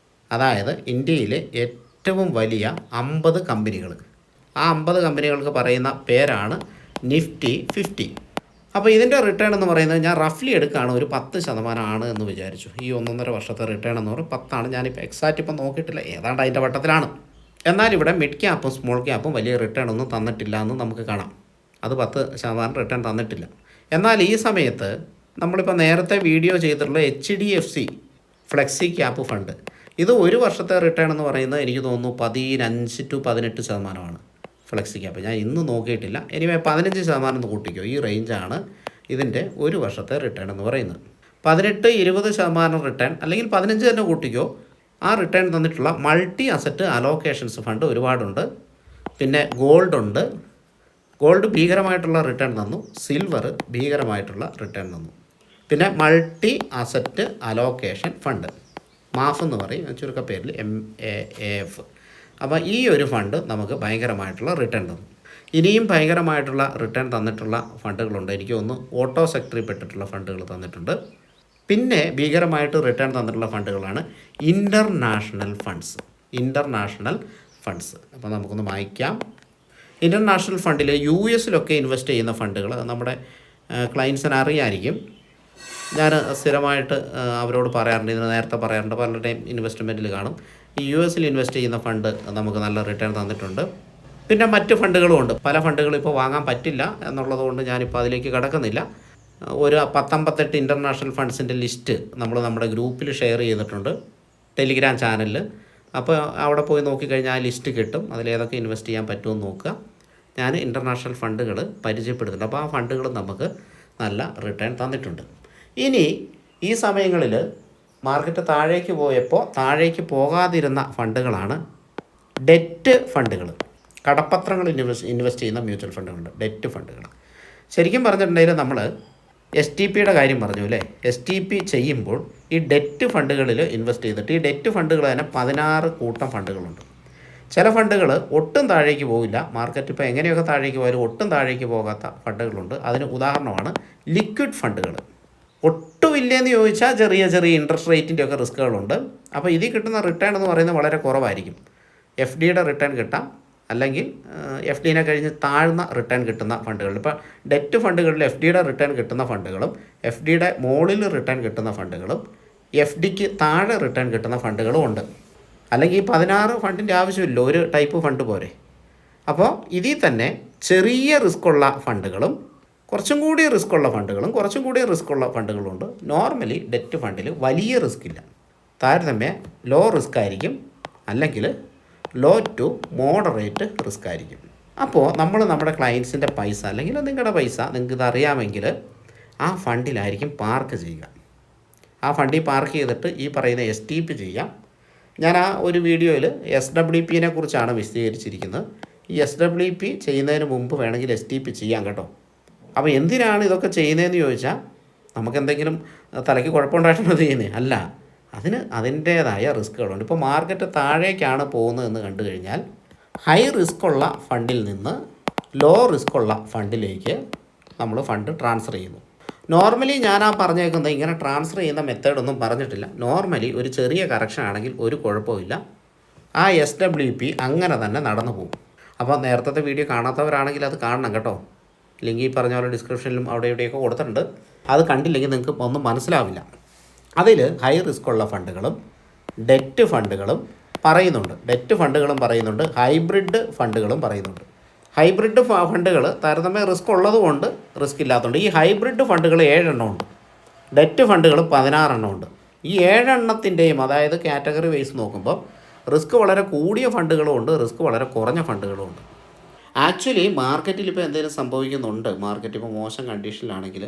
അതായത് ഇന്ത്യയിലെ ഏറ്റവും വലിയ 50 കമ്പനികൾ, ആ 50 കമ്പനികൾക്ക് പറയുന്ന പേരാണ് നിഫ്റ്റി 50. അപ്പോൾ ഇതിൻ്റെ റിട്ടേൺ എന്ന് പറയുന്നത് ഞാൻ റഫ്ലി എടുക്കുകയാണ്, ഒരു 10% ആണ് എന്ന് വിചാരിച്ചു. ഈ 1.5 വർഷത്തെ റിട്ടേൺ എന്ന് പറയുന്നത് 10 ഞാനിപ്പോൾ എക്സാക്റ്റ് ഇപ്പം നോക്കിയിട്ടില്ല, ഏതാണ്ട് അതിൻ്റെ വട്ടത്തിലാണ്. എന്നാൽ ഇവിടെ മിഡ് ക്യാപ്പും സ്മോൾ ക്യാപ്പും വലിയ റിട്ടേൺ ഒന്നും തന്നിട്ടില്ല എന്ന് നമുക്ക് കാണാം. അത് 10% റിട്ടേൺ തന്നിട്ടില്ല. എന്നാൽ ഈ സമയത്ത് നമ്മളിപ്പോൾ നേരത്തെ വീഡിയോ ചെയ്തിട്ടുള്ള HDFC ഫ്ലെക്സി ക്യാപ്പ് ഫണ്ട്, ഇത് ഒരു വർഷത്തെ റിട്ടേൺ എന്ന് പറയുന്നത് എനിക്ക് തോന്നുന്നു 15 to 18% ഫ്ലെക്സി ക്യാപ്പ്. ഞാൻ ഇന്ന് നോക്കിയിട്ടില്ല. എനിവേ 15% എന്ന് കൂട്ടിക്കോ, ഈ റേഞ്ചാണ് ഇതിൻ്റെ ഒരു വർഷത്തെ റിട്ടേൺ എന്ന് പറയുന്നത്. 18-20% റിട്ടേൺ, അല്ലെങ്കിൽ 15 തന്നെ കൂട്ടിക്കോ. ആ റിട്ടേൺ തന്നിട്ടുള്ള മൾട്ടി അസറ്റ് അലോക്കേഷൻസ് ഫണ്ട് ഒരുപാടുണ്ട്. പിന്നെ ഗോൾഡ് ഉണ്ട്. ഗോൾഡ് ഭീകരമായിട്ടുള്ള റിട്ടേൺ തന്നു. സിൽവർ ഭീകരമായിട്ടുള്ള റിട്ടേൺ തന്നു. പിന്നെ മൾട്ടി അസറ്റ് അലോക്കേഷൻ ഫണ്ട്, മാഫ് എന്ന് പറയും, ചുരുക്കപ്പേരിൽ MAAF. അപ്പോൾ ഈ ഒരു ഫണ്ട് നമുക്ക് ഭയങ്കരമായിട്ടുള്ള റിട്ടേൺ തന്നു. ഇനിയും ഭയങ്കരമായിട്ടുള്ള റിട്ടേൺ തന്നിട്ടുള്ള ഫണ്ടുകളുണ്ട്. എനിക്ക് ഒന്ന് ഓട്ടോ സെക്ടറിൽ പെട്ടിട്ടുള്ള ഫണ്ടുകൾ തന്നിട്ടുണ്ട്. പിന്നെ ഭീകരമായിട്ട് റിട്ടേൺ തന്നിട്ടുള്ള ഫണ്ടുകളാണ് ഇൻ്റർനാഷണൽ ഫണ്ട്സ്. അപ്പോൾ നമുക്കൊന്ന് വായിക്കാം. ഇൻ്റർനാഷണൽ ഫണ്ടിൽ US ഇൻവെസ്റ്റ് ചെയ്യുന്ന ഫണ്ടുകൾ നമ്മുടെ ക്ലയൻസിന് അറിയാമായിരിക്കും. ഞാൻ സ്ഥിരമായിട്ട് അവരോട് പറയാറുണ്ട്, ഇതിന് നേരത്തെ പറയാറുണ്ട്, പലരുടെയും ഇൻവെസ്റ്റ്മെൻറ്റിൽ കാണും. ഈ US ഇൻവെസ്റ്റ് ചെയ്യുന്ന ഫണ്ട് നമുക്ക് നല്ല റിട്ടേൺ തന്നിട്ടുണ്ട്. പിന്നെ മറ്റ് ഫണ്ടുകളും ഉണ്ട്. പല ഫണ്ടുകളും ഇപ്പോൾ വാങ്ങാൻ പറ്റില്ല എന്നുള്ളതുകൊണ്ട് ഞാനിപ്പോൾ അതിലേക്ക് കടക്കുന്നില്ല. ഒരു 19 ഇൻ്റർനാഷണൽ ഫണ്ട്സിൻ്റെ ലിസ്റ്റ് നമ്മൾ നമ്മുടെ ഗ്രൂപ്പിൽ ഷെയർ ചെയ്തിട്ടുണ്ട്, ടെലിഗ്രാം ചാനലിൽ. അപ്പോൾ അവിടെ പോയി നോക്കിക്കഴിഞ്ഞാൽ ആ ലിസ്റ്റ് കിട്ടും. അതിലേതൊക്കെ ഇൻവെസ്റ്റ് ചെയ്യാൻ പറ്റുമെന്ന് നോക്കുക. ഞാൻ ഇൻ്റർനാഷണൽ ഫണ്ടുകൾ പരിചയപ്പെടുത്തുന്നുണ്ട്. അപ്പോൾ ആ ഫണ്ടുകൾ നമുക്ക് നല്ല റിട്ടേൺ തന്നിട്ടുണ്ട്. ഇനി ഈ സമയങ്ങളിൽ മാർക്കറ്റ് താഴേക്ക് പോയപ്പോൾ താഴേക്ക് പോകാതിരുന്ന ഫണ്ടുകളാണ് ഡെറ്റ് ഫണ്ടുകൾ. കടപ്പത്രങ്ങൾ ഇൻവെസ്റ്റ് ചെയ്യുന്ന മ്യൂച്വൽ ഫണ്ടുകളുണ്ട്, ഡെറ്റ് ഫണ്ടുകൾ. ശരിക്കും പറഞ്ഞിട്ടുണ്ടെങ്കിൽ നമ്മൾ STPയുടെ കാര്യം പറഞ്ഞു അല്ലേ. STP ചെയ്യുമ്പോൾ ഈ ഡെറ്റ് ഫണ്ടുകളിൽ ഇൻവെസ്റ്റ് ചെയ്തിട്ട്, ഈ ഡെറ്റ് ഫണ്ടുകൾ തന്നെ 16 കൂട്ടം ഫണ്ടുകളുണ്ട്. ചില ഫണ്ടുകൾ ഒട്ടും താഴേക്ക് പോകില്ല. മാർക്കറ്റ് ഇപ്പോൾ എങ്ങനെയൊക്കെ താഴേക്ക് പോയാലും ഒട്ടും താഴേക്ക് പോകാത്ത ഫണ്ടുകളുണ്ട്. അതിന് ഉദാഹരണമാണ് ലിക്വിഡ് ഫണ്ടുകൾ. ഒട്ടുമില്ലെന്ന് ചോദിച്ചാൽ ചെറിയ ഇൻട്രസ്റ്റ് റേറ്റിൻ്റെ ഒക്കെ റിസ്ക്കുകളുണ്ട്. അപ്പോൾ ഇതിൽ കിട്ടുന്ന റിട്ടേൺ എന്ന് പറയുന്നത് വളരെ കുറവായിരിക്കും. FDയുടെ റിട്ടേൺ കിട്ടാം, അല്ലെങ്കിൽ FDനെ കഴിഞ്ഞ് താഴ്ന്ന റിട്ടേൺ കിട്ടുന്ന ഫണ്ടുകൾ. ഇപ്പോൾ ഡെറ്റ് ഫണ്ടുകളിൽ FDയുടെ റിട്ടേൺ കിട്ടുന്ന ഫണ്ടുകളും FDയുടെ മുകളിൽ റിട്ടേൺ കിട്ടുന്ന ഫണ്ടുകളും FDക്ക് താഴെ റിട്ടേൺ കിട്ടുന്ന ഫണ്ടുകളും ഉണ്ട്. അല്ലെങ്കിൽ ഈ 16 ഫണ്ടിൻ്റെ ആവശ്യമില്ല, ഒരു ടൈപ്പ് ഫണ്ട് പോരെ. അപ്പോൾ ഇതിൽ തന്നെ ചെറിയ റിസ്ക്കുള്ള ഫണ്ടുകളും കുറച്ചും കൂടി റിസ്ക്കുള്ള ഫണ്ടുകളുണ്ട്. നോർമലി ഡെറ്റ് ഫണ്ടിൽ വലിയ റിസ്ക് ഇല്ല, താരതമ്യം ലോ റിസ്ക് ആയിരിക്കും, അല്ലെങ്കിൽ ലോ ടു മോഡറേറ്റ് റിസ്ക് ആയിരിക്കും. അപ്പോൾ നമ്മൾ നമ്മുടെ ക്ലയൻസിൻ്റെ പൈസ, അല്ലെങ്കിൽ നിങ്ങളുടെ പൈസ നിങ്ങൾക്കിത് അറിയാമെങ്കിൽ ആ ഫണ്ടിലായിരിക്കും പാർക്ക് ചെയ്യുക. ആ ഫണ്ടിൽ പാർക്ക് ചെയ്തിട്ട് ഈ പറയുന്ന STP ചെയ്യാം. ഞാൻ ആ ഒരു വീഡിയോയിൽ SWPനെ കുറിച്ചാണ് വിശദീകരിച്ചിരിക്കുന്നത്. ഈ SWP ചെയ്യുന്നതിന് മുമ്പ് വേണമെങ്കിൽ STP ചെയ്യാം കേട്ടോ. അപ്പോൾ എന്തിനാണ് ഇതൊക്കെ ചെയ്യുന്നതെന്ന് ചോദിച്ചാൽ, നമുക്കെന്തെങ്കിലും തലയ്ക്ക് കുഴപ്പമുണ്ടായിട്ടാണ് ചെയ്യുന്നത്? അല്ല, അതിന് അതിൻ്റേതായ റിസ്ക്കുകളുണ്ട്. ഇപ്പോൾ മാർക്കറ്റ് താഴേക്കാണ് പോകുന്നതെന്ന് കണ്ടു കഴിഞ്ഞാൽ ഹൈ റിസ്ക്കുള്ള ഫണ്ടിൽ നിന്ന് ലോ റിസ്ക്കുള്ള ഫണ്ടിലേക്ക് നമ്മൾ ഫണ്ട് ട്രാൻസ്ഫർ ചെയ്യുന്നു. നോർമലി ഞാൻ ആ പറഞ്ഞേക്കുന്നത് ഇങ്ങനെ ട്രാൻസ്ഫർ ചെയ്യുന്ന മെത്തേഡൊന്നും പറഞ്ഞിട്ടില്ല. നോർമലി ഒരു ചെറിയ കറക്ഷൻ ആണെങ്കിൽ ഒരു കുഴപ്പമില്ല, ആ SWP അങ്ങനെ തന്നെ നടന്നു പോകും. അപ്പോൾ നേരത്തെ വീഡിയോ കാണാത്തവരാണെങ്കിൽ അത് കാണണം കേട്ടോ. ലിങ്ക് ഈ പറഞ്ഞ പോലെ ഡിസ്ക്രിപ്ഷനിലും അവിടെ ഇവിടെയൊക്കെ കൊടുത്തിട്ടുണ്ട്. അത് കണ്ടില്ലെങ്കിൽ നിങ്ങൾക്ക് ഒന്നും മനസ്സിലാവില്ല. അതിൽ ഹൈ റിസ്ക്കുള്ള ഫണ്ടുകളും ഡെറ്റ് ഫണ്ടുകളും പറയുന്നുണ്ട്. ഹൈബ്രിഡ് ഫണ്ടുകളും പറയുന്നുണ്ട്. ഹൈബ്രിഡ് ഫണ്ടുകൾ താരതമ്യം റിസ്ക് ഉള്ളതുകൊണ്ട് റിസ്ക് ഇല്ലാത്തതുകൊണ്ട്. ഈ ഹൈബ്രിഡ് ഫണ്ടുകൾ 7 എണ്ണമുണ്ട്, ഡെറ്റ് ഫണ്ടുകൾ 16 എണ്ണമുണ്ട്. ഈ 7 എണ്ണത്തിൻ്റെയും, അതായത് കാറ്റഗറി വൈസ് നോക്കുമ്പോൾ റിസ്ക് വളരെ കൂടിയ ഫണ്ടുകളുമുണ്ട്, റിസ്ക് വളരെ കുറഞ്ഞ ഫണ്ടുകളുമുണ്ട്. ആക്ച്വലി മാർക്കറ്റിൽ ഇപ്പോൾ എന്തെങ്കിലും സംഭവിക്കുന്നുണ്ട്, മാർക്കറ്റ് ഇപ്പോൾ മോശം കണ്ടീഷനിലാണെങ്കിൽ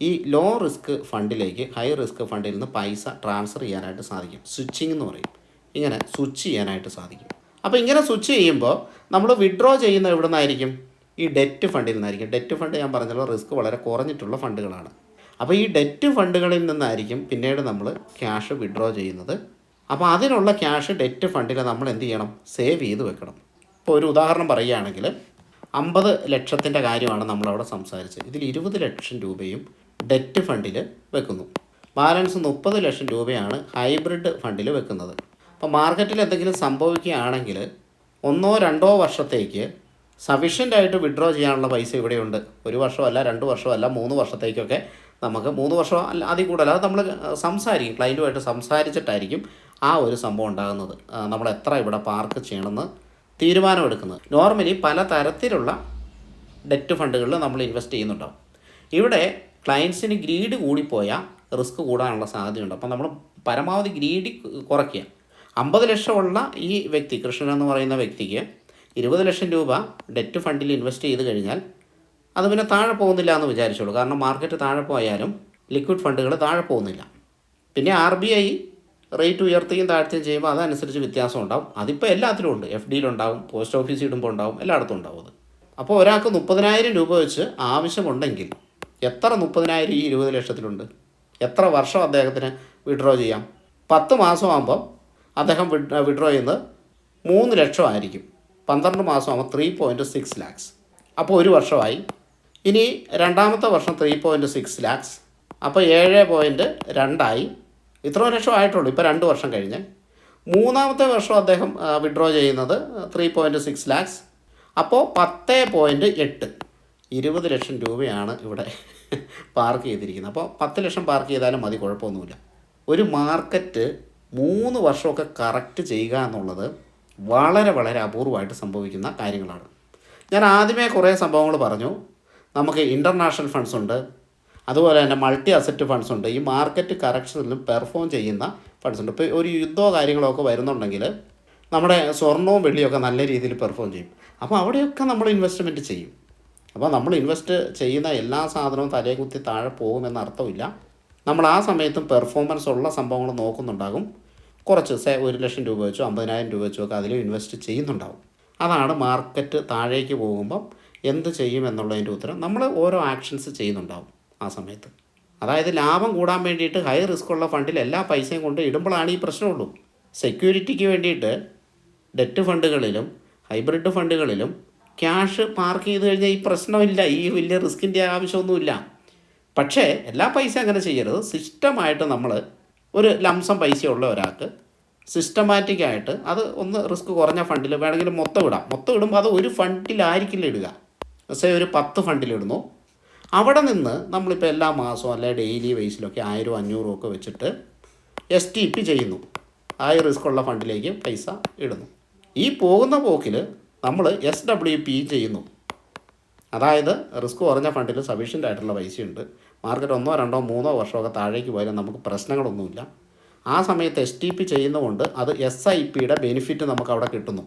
ഈ ലോ റിസ്ക് ഫണ്ടിലേക്ക് ഹൈ റിസ്ക് ഫണ്ടിൽ നിന്ന് പൈസ ട്രാൻസ്ഫർ ചെയ്യാനായിട്ട് സാധിക്കും. സ്വിച്ചിങ് എന്ന് പറയും. ഇങ്ങനെ സ്വിച്ച് ചെയ്യാനായിട്ട് സാധിക്കും. അപ്പോൾ ഇങ്ങനെ സ്വിച്ച് ചെയ്യുമ്പോൾ നമ്മൾ വിഡ്രോ ചെയ്യുന്നത് എവിടെ നിന്നായിരിക്കും? ഈ ഡെറ്റ് ഫണ്ടിൽ നിന്നായിരിക്കും. ഡെറ്റ് ഫണ്ട് ഞാൻ പറഞ്ഞല്ലോ റിസ്ക് വളരെ കുറഞ്ഞിട്ടുള്ള ഫണ്ടുകളാണ്. അപ്പോൾ ഈ ഡെറ്റ് ഫണ്ടുകളിൽ നിന്നായിരിക്കും പിന്നീട് നമ്മൾ ക്യാഷ് വിഡ്രോ ചെയ്യുന്നത്. അപ്പോൾ അതിനുള്ള ക്യാഷ് ഡെറ്റ് ഫണ്ടിൽ നമ്മൾ എന്ത് ചെയ്യണം? സേവ് ചെയ്ത് വെക്കണം. ഇപ്പോൾ ഒരു ഉദാഹരണം പറയുകയാണെങ്കിൽ 50 ലക്ഷത്തിൻ്റെ കാര്യമാണ് നമ്മളവിടെ സംസാരിച്ചത്. ഇതിൽ 20 ലക്ഷം രൂപയും ഡെറ്റ് ഫണ്ടിൽ വെക്കുന്നു. ബാലൻസ് 30 ലക്ഷം രൂപയാണ് ഹൈബ്രിഡ് ഫണ്ടിൽ വെക്കുന്നത്. അപ്പോൾ മാർക്കറ്റിൽ എന്തെങ്കിലും സംഭവിക്കുകയാണെങ്കിൽ 1-2 വർഷത്തേക്ക് സഫീഷ്യൻ്റായിട്ട് വിഡ്രോ ചെയ്യാനുള്ള പൈസ ഇവിടെയുണ്ട്. 1 വർഷമല്ല, 2 വർഷമല്ല, 3 വർഷത്തേക്കൊക്കെ നമുക്ക് 3 വർഷം അല്ല അതിൽ കൂടുതൽ അത് നമ്മൾ സംസാരിക്കും, ക്ലയൻറ്റുമായിട്ട് സംസാരിച്ചിട്ടായിരിക്കും ആ ഒരു സംഭവം ഉണ്ടാകുന്നത്. നമ്മൾ എത്ര ഇവിടെ പാർക്ക് ചെയ്യണമെന്ന് തീരുമാനമെടുക്കുന്നത്. നോർമലി പല തരത്തിലുള്ള ഡെറ്റ് ഫണ്ടുകളിൽ നമ്മൾ ഇൻവെസ്റ്റ് ചെയ്യുന്നുണ്ടാവും. ഇവിടെ ക്ലയൻസിന് ഗ്രീഡ് കൂടിപ്പോയാൽ റിസ്ക് കൂടാനുള്ള സാധ്യതയുണ്ട്. അപ്പം നമ്മൾ പരമാവധി ഗ്രീഡ് കുറയ്ക്കുക. 50 ലക്ഷമുള്ള ഈ വ്യക്തി, കൃഷ്ണൻ എന്ന് പറയുന്ന വ്യക്തിക്ക് 20 ലക്ഷം രൂപ ഡെറ്റ് ഫണ്ടിൽ ഇൻവെസ്റ്റ് ചെയ്ത് കഴിഞ്ഞാൽ അത് പിന്നെ താഴെ പോകുന്നില്ല എന്ന് വിചാരിച്ചോളൂ. കാരണം മാർക്കറ്റ് താഴെ പോയാലും ലിക്വിഡ് ഫണ്ടുകൾ താഴെ പോകുന്നില്ല. പിന്നെ RBI റേറ്റ് ഉയർത്തുകയും താഴ്ത്തുകയും ചെയ്യുമ്പോൾ അതനുസരിച്ച് വ്യത്യാസം ഉണ്ടാവും. അതിപ്പോൾ എല്ലാത്തിലും ഉണ്ട്. FDയിലുണ്ടാവും, പോസ്റ്റ് ഓഫീസിൽ ഇടുമ്പോൾ ഉണ്ടാവും, എല്ലായിടത്തും ഉണ്ടാവും അത്. അപ്പോൾ ഒരാൾക്ക് 30,000 രൂപ വെച്ച് ആവശ്യമുണ്ടെങ്കിൽ എത്ര 30,000 ഈ 20 ലക്ഷത്തിലുണ്ട്? എത്ര വർഷം അദ്ദേഹത്തിന് വിഡ്രോ ചെയ്യാം? 10 മാസമാകുമ്പം അദ്ദേഹം വിഡ്രോ ചെയ്യുന്നത് 3 ലക്ഷമായിരിക്കും. 12 മാസമാകുമ്പോൾ 3.6 ലാക്സ്. അപ്പോൾ 1 വർഷമായി. ഇനി രണ്ടാമത്തെ വർഷം 3.6 ലാക്സ്. അപ്പോൾ 7.2 ഇത്രയും ലക്ഷം ആയിട്ടുള്ളൂ. ഇപ്പോൾ 2 വർഷം കഴിഞ്ഞ്. മൂന്നാമത്തെ വർഷം അദ്ദേഹം വിഡ്രോ ചെയ്യുന്നത് 3.6 ലാക്സ്. അപ്പോൾ 10.8 20 ലക്ഷം രൂപയാണ് ഇവിടെ പാർക്ക് ചെയ്തിരിക്കുന്നത്. അപ്പോൾ 10 ലക്ഷം പാർക്ക് ചെയ്താലും മതി, കുഴപ്പമൊന്നുമില്ല. ഒരു മാർക്കറ്റ് 3 വർഷമൊക്കെ കറക്റ്റ് ചെയ്യുക എന്നുള്ളത് വളരെ വളരെ അപൂർവമായിട്ട് സംഭവിക്കുന്ന കാര്യങ്ങളാണ്. ഞാൻ ആദ്യമേ കുറേ സംഭവങ്ങൾ പറഞ്ഞു. നമുക്ക് ഇൻ്റർനാഷണൽ ഫണ്ട്സ് ഉണ്ട്, അതുപോലെ തന്നെ മൾട്ടി അസറ്റ് ഫണ്ട്സ് ഉണ്ട്. ഈ മാർക്കറ്റ് കറക്ഷനിലും പെർഫോം ചെയ്യുന്ന ഫണ്ട്സ് ഉണ്ട്. ഇപ്പോൾ ഒരു യുദ്ധമോ കാര്യങ്ങളോ ഒക്കെ വരുന്നുണ്ടെങ്കിൽ നമ്മുടെ സ്വർണവും വെള്ളിയൊക്കെ നല്ല രീതിയിൽ പെർഫോം ചെയ്യും. അപ്പോൾ അവിടെയൊക്കെ നമ്മൾ ഇൻവെസ്റ്റ്മെൻറ്റ് ചെയ്യും. അപ്പോൾ നമ്മൾ ഇൻവെസ്റ്റ് ചെയ്യുന്ന എല്ലാ സാധനവും തലയെ കുത്തി താഴെ പോകുമെന്ന അർത്ഥമില്ല. നമ്മൾ ആ സമയത്തും പെർഫോമൻസ് ഉള്ള സംഭവങ്ങൾ നോക്കുന്നുണ്ടാകും. കുറച്ച് 1 ലക്ഷം രൂപ വെച്ചോ 50,000 രൂപ വെച്ചോ ഒക്കെ അതിലും ഇൻവെസ്റ്റ് ചെയ്യുന്നുണ്ടാകും. അതാണ് മാർക്കറ്റ് താഴേക്ക് പോകുമ്പം എന്ത് ചെയ്യും എന്നുള്ളതിൻ്റെ ഉത്തരം. നമ്മൾ ഓരോ ആക്ഷൻസ് ചെയ്യുന്നുണ്ടാകും ആ സമയത്ത്. അതായത് ലാഭം കൂടാൻ വേണ്ടിയിട്ട് ഹൈ റിസ്ക് ഉള്ള ഫണ്ടിൽ എല്ലാ പൈസയും കൊണ്ട് ഇടുമ്പോഴാണ് ഈ പ്രശ്നമുള്ളൂ. സെക്യൂരിറ്റിക്ക് വേണ്ടിയിട്ട് ഡെറ്റ് ഫണ്ടുകളിലും ഹൈബ്രിഡ് ഫണ്ടുകളിലും ക്യാഷ് പാർക്ക് ചെയ്ത് കഴിഞ്ഞാൽ ഈ പ്രശ്നമില്ല, ഈ വലിയ റിസ്കിൻ്റെ ആവശ്യമൊന്നുമില്ല. പക്ഷേ എല്ലാ പൈസ അങ്ങനെ ചെയ്യരുത്. സിസ്റ്റമായിട്ട് നമ്മൾ ഒരു ലംസം പൈസയുള്ള ഒരാൾക്ക് സിസ്റ്റമാറ്റിക്കായിട്ട് അത് ഒന്ന് റിസ്ക് കുറഞ്ഞ ഫണ്ടിൽ വേണമെങ്കിൽ മൊത്തം ഇടാം. മൊത്തം ഇടുമ്പോൾ അത് ഒരു ഫണ്ടിലായിരിക്കില്ല ഇടുക. ഒരു 10 ഫണ്ടിലിടുന്നു. അവിടെ നിന്ന് നമ്മളിപ്പോൾ എല്ലാ മാസവും അല്ലെ ഡെയിലി ബേസിലൊക്കെ 1000 500 ഒക്കെ വെച്ചിട്ട് STP ചെയ്യുന്നു. ഹൈ റിസ്ക് ഉള്ള ഫണ്ടിലേക്ക് പൈസ ഇടുന്നു. ഈ പോകുന്ന പോക്കിൽ നമ്മൾ SWP ചെയ്യുന്നു. അതായത് റിസ്ക് കുറഞ്ഞ ഫണ്ടിൽ സഫീഷ്യൻ്റ് ആയിട്ടുള്ള പൈസയുണ്ട്. മാർക്കറ്റ് 1 2 3 വർഷമൊക്കെ താഴേക്ക് പോയാലും നമുക്ക് പ്രശ്നങ്ങളൊന്നുമില്ല. ആ സമയത്ത് STP ചെയ്യുന്നതുകൊണ്ട് അത് SIPയുടെ ബെനിഫിറ്റ് നമുക്ക് അവിടെ കിട്ടുന്നു.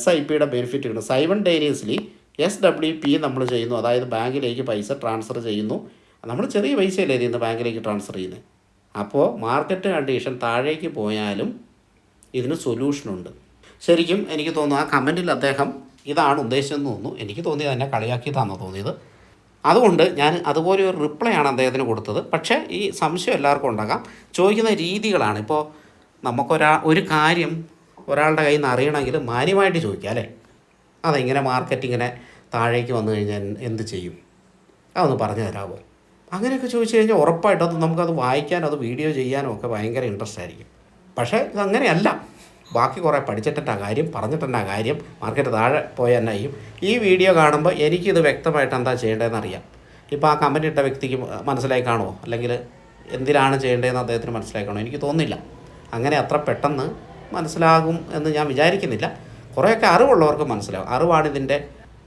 SIPയുടെ ബെനിഫിറ്റ് കിട്ടുന്നു. സൈമൾട്ടേനിയസ്ലി SWP നമ്മൾ ചെയ്യുന്നു. അതായത് ബാങ്കിലേക്ക് പൈസ ട്രാൻസ്ഫർ ചെയ്യുന്നു. നമ്മൾ ചെറിയ പൈസയല്ലേ ഇതിൽ നിന്ന് ബാങ്കിലേക്ക് ട്രാൻസ്ഫർ ചെയ്യുന്നത്. അപ്പോൾ മാർക്കറ്റ് കണ്ടീഷൻ താഴേക്ക് പോയാലും ഇതിന് സൊല്യൂഷനുണ്ട്. ശരിക്കും എനിക്ക് തോന്നുന്നു ആ കമൻറ്റിൽ അദ്ദേഹം ഇതാണ് ഉദ്ദേശിച്ചതെന്ന് തോന്നുന്നു. എനിക്ക് തോന്നിയത് എന്നെ കളിയാക്കിയതാണെന്ന് തോന്നിയത്. അതുകൊണ്ട് ഞാൻ അതുപോലെ ഒരു റിപ്ലൈ ആണ് അദ്ദേഹത്തിന് കൊടുത്തത്. പക്ഷേ ഈ സംശയം എല്ലാവർക്കും ഉണ്ടാകാം. ചോദിക്കുന്ന രീതികളാണ്. ഇപ്പോൾ ഒരു കാര്യം ഒരാളുടെ കയ്യിൽ നിന്ന് അറിയണമെങ്കിൽ മാന്യമായിട്ട് ചോദിക്കുക അല്ലേ. അതെങ്ങനെ മാർക്കറ്റ് ഇങ്ങനെ താഴേക്ക് വന്നു കഴിഞ്ഞാൽ എന്ത് ചെയ്യും, അതൊന്ന് പറഞ്ഞു തരാമോ? അങ്ങനെയൊക്കെ ചോദിച്ചു കഴിഞ്ഞാൽ ഉറപ്പായിട്ടും അത് നമുക്കത് വായിക്കാനും അത് വീഡിയോ ചെയ്യാനും ഒക്കെ ഭയങ്കര ഇൻട്രസ്റ്റ് ആയിരിക്കും. പക്ഷേ ഇതങ്ങനെയല്ല. ബാക്കി കുറേ പഠിച്ചിട്ടെന്നാ കാര്യം, പറഞ്ഞിട്ടെന്നാ കാര്യം, മാർക്കറ്റ് താഴെ പോയാൽ എന്നാ ചെയ്യും. ഈ വീഡിയോ കാണുമ്പോൾ എനിക്കിത് വ്യക്തമായിട്ട് എന്താ ചെയ്യേണ്ടതെന്ന് അറിയാം. ഇപ്പോൾ ആ കമൻ്റ് ഇട്ട വ്യക്തിക്ക് മനസ്സിലായി കാണുമോ, അല്ലെങ്കിൽ എന്തിനാണ് ചെയ്യേണ്ടതെന്ന് അദ്ദേഹത്തിന് മനസ്സിലായി കാണുമോ? എനിക്ക് തോന്നുന്നില്ല അങ്ങനെ അത്ര പെട്ടെന്ന് മനസ്സിലാകും എന്ന് ഞാൻ വിചാരിക്കുന്നില്ല. കുറേയൊക്കെ അറിവുള്ളവർക്ക് മനസ്സിലാവും. അറിവാണ് ഇതിൻ്റെ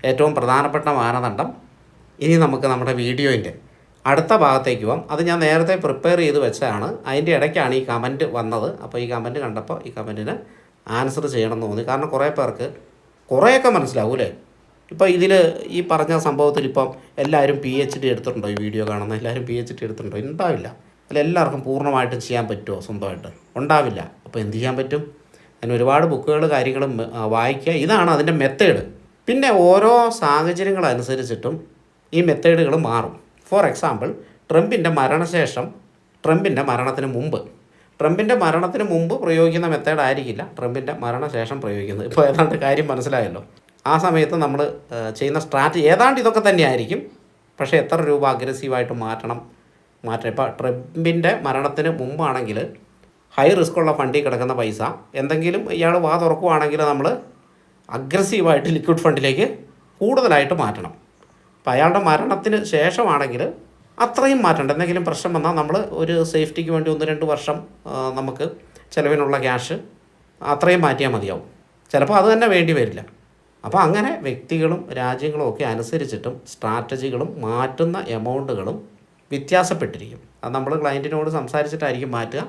ഏറ്റവും പ്രധാനപ്പെട്ട മാനദണ്ഡം. ഇനി നമുക്ക് നമ്മുടെ വീഡിയോൻ്റെ അടുത്ത ഭാഗത്തേക്ക് പോകാം. അത് ഞാൻ നേരത്തെ പ്രിപ്പയർ ചെയ്ത് വെച്ചതാണ്. അതിൻ്റെ ഇടയ്ക്കാണ് ഈ കമൻറ്റ് വന്നത്. അപ്പോൾ ഈ കമൻറ്റ് കണ്ടപ്പോൾ ഈ കമൻറ്റിന് ആൻസർ ചെയ്യണമെന്ന് തോന്നി. കാരണം കുറേ പേർക്ക് കുറേയൊക്കെ മനസ്സിലാവും അല്ലേ. ഇപ്പോൾ ഇതിൽ ഈ പറഞ്ഞ സംഭവത്തിൽ ഇപ്പം എല്ലാവരും PhD എടുത്തിട്ടുണ്ടോ? ഈ വീഡിയോ കാണുന്ന എല്ലാവരും PhD എടുത്തിട്ടുണ്ടോ? ഉണ്ടാവില്ല. അല്ല, എല്ലാവർക്കും പൂർണ്ണമായിട്ടും ചെയ്യാൻ പറ്റുമോ? സ്വന്തമായിട്ട് ഉണ്ടാവില്ല. അപ്പോൾ എന്ത് ചെയ്യാൻ പറ്റും? അതിന് ഒരുപാട് ബുക്കുകൾ കാര്യങ്ങളും വായിക്കുക. ഇതാണ് അതിൻ്റെ മെത്തേഡ്. പിന്നെ ഓരോ സാഹചര്യങ്ങളനുസരിച്ചിട്ടും ഈ മെത്തേഡുകൾ മാറും. ഫോർ എക്സാമ്പിൾ, ട്രംപിൻ്റെ മരണത്തിന് മുമ്പ് പ്രയോഗിക്കുന്ന മെത്തേഡ് ആയിരിക്കില്ല ട്രംപിൻ്റെ മരണശേഷം പ്രയോഗിക്കുന്നത്. ഇപ്പോൾ ഏതാണ്ട് കാര്യം മനസ്സിലായല്ലോ. ആ സമയത്ത് നമ്മൾ ചെയ്യുന്ന സ്ട്രാറ്റജി ഏതാണ്ട് ഇതൊക്കെ തന്നെയായിരിക്കും. പക്ഷേ എത്ര രൂപ അഗ്രസീവായിട്ട് മാറ്റണം. ഇപ്പോൾ ട്രംപിൻ്റെ മരണത്തിന് മുമ്പാണെങ്കിൽ ഹൈ റിസ്ക് ഉള്ള ഫണ്ടിൽ കിടക്കുന്ന പൈസ എന്തെങ്കിലും ഇയാൾ തുറക്കുവാണെങ്കിൽ നമ്മൾ അഗ്രസീവായിട്ട് ലിക്വിഡ് ഫണ്ടിലേക്ക് കൂടുതലായിട്ട് മാറ്റണം. അപ്പോൾ അയാളുടെ മരണത്തിന് ശേഷമാണെങ്കിൽ അത്രയും മാറ്റണ്ട. എന്തെങ്കിലും പ്രശ്നം വന്നാൽ നമ്മൾ ഒരു സേഫ്റ്റിക്ക് വേണ്ടി 1-2 വർഷം നമുക്ക് ചിലവിനുള്ള ക്യാഷ് അത്രയും മാറ്റിയാൽ മതിയാവും. ചിലപ്പോൾ അത് തന്നെ വേണ്ടി വരില്ല. അപ്പോൾ അങ്ങനെ വ്യക്തികളും രാജ്യങ്ങളും ഒക്കെ അനുസരിച്ചിട്ടും സ്ട്രാറ്റജികളും മാറ്റുന്ന എമൗണ്ടുകളും വ്യത്യാസപ്പെട്ടിരിക്കും. അത് നമ്മൾ ക്ലയൻറ്റിനോട് സംസാരിച്ചിട്ടായിരിക്കും മാറ്റുക.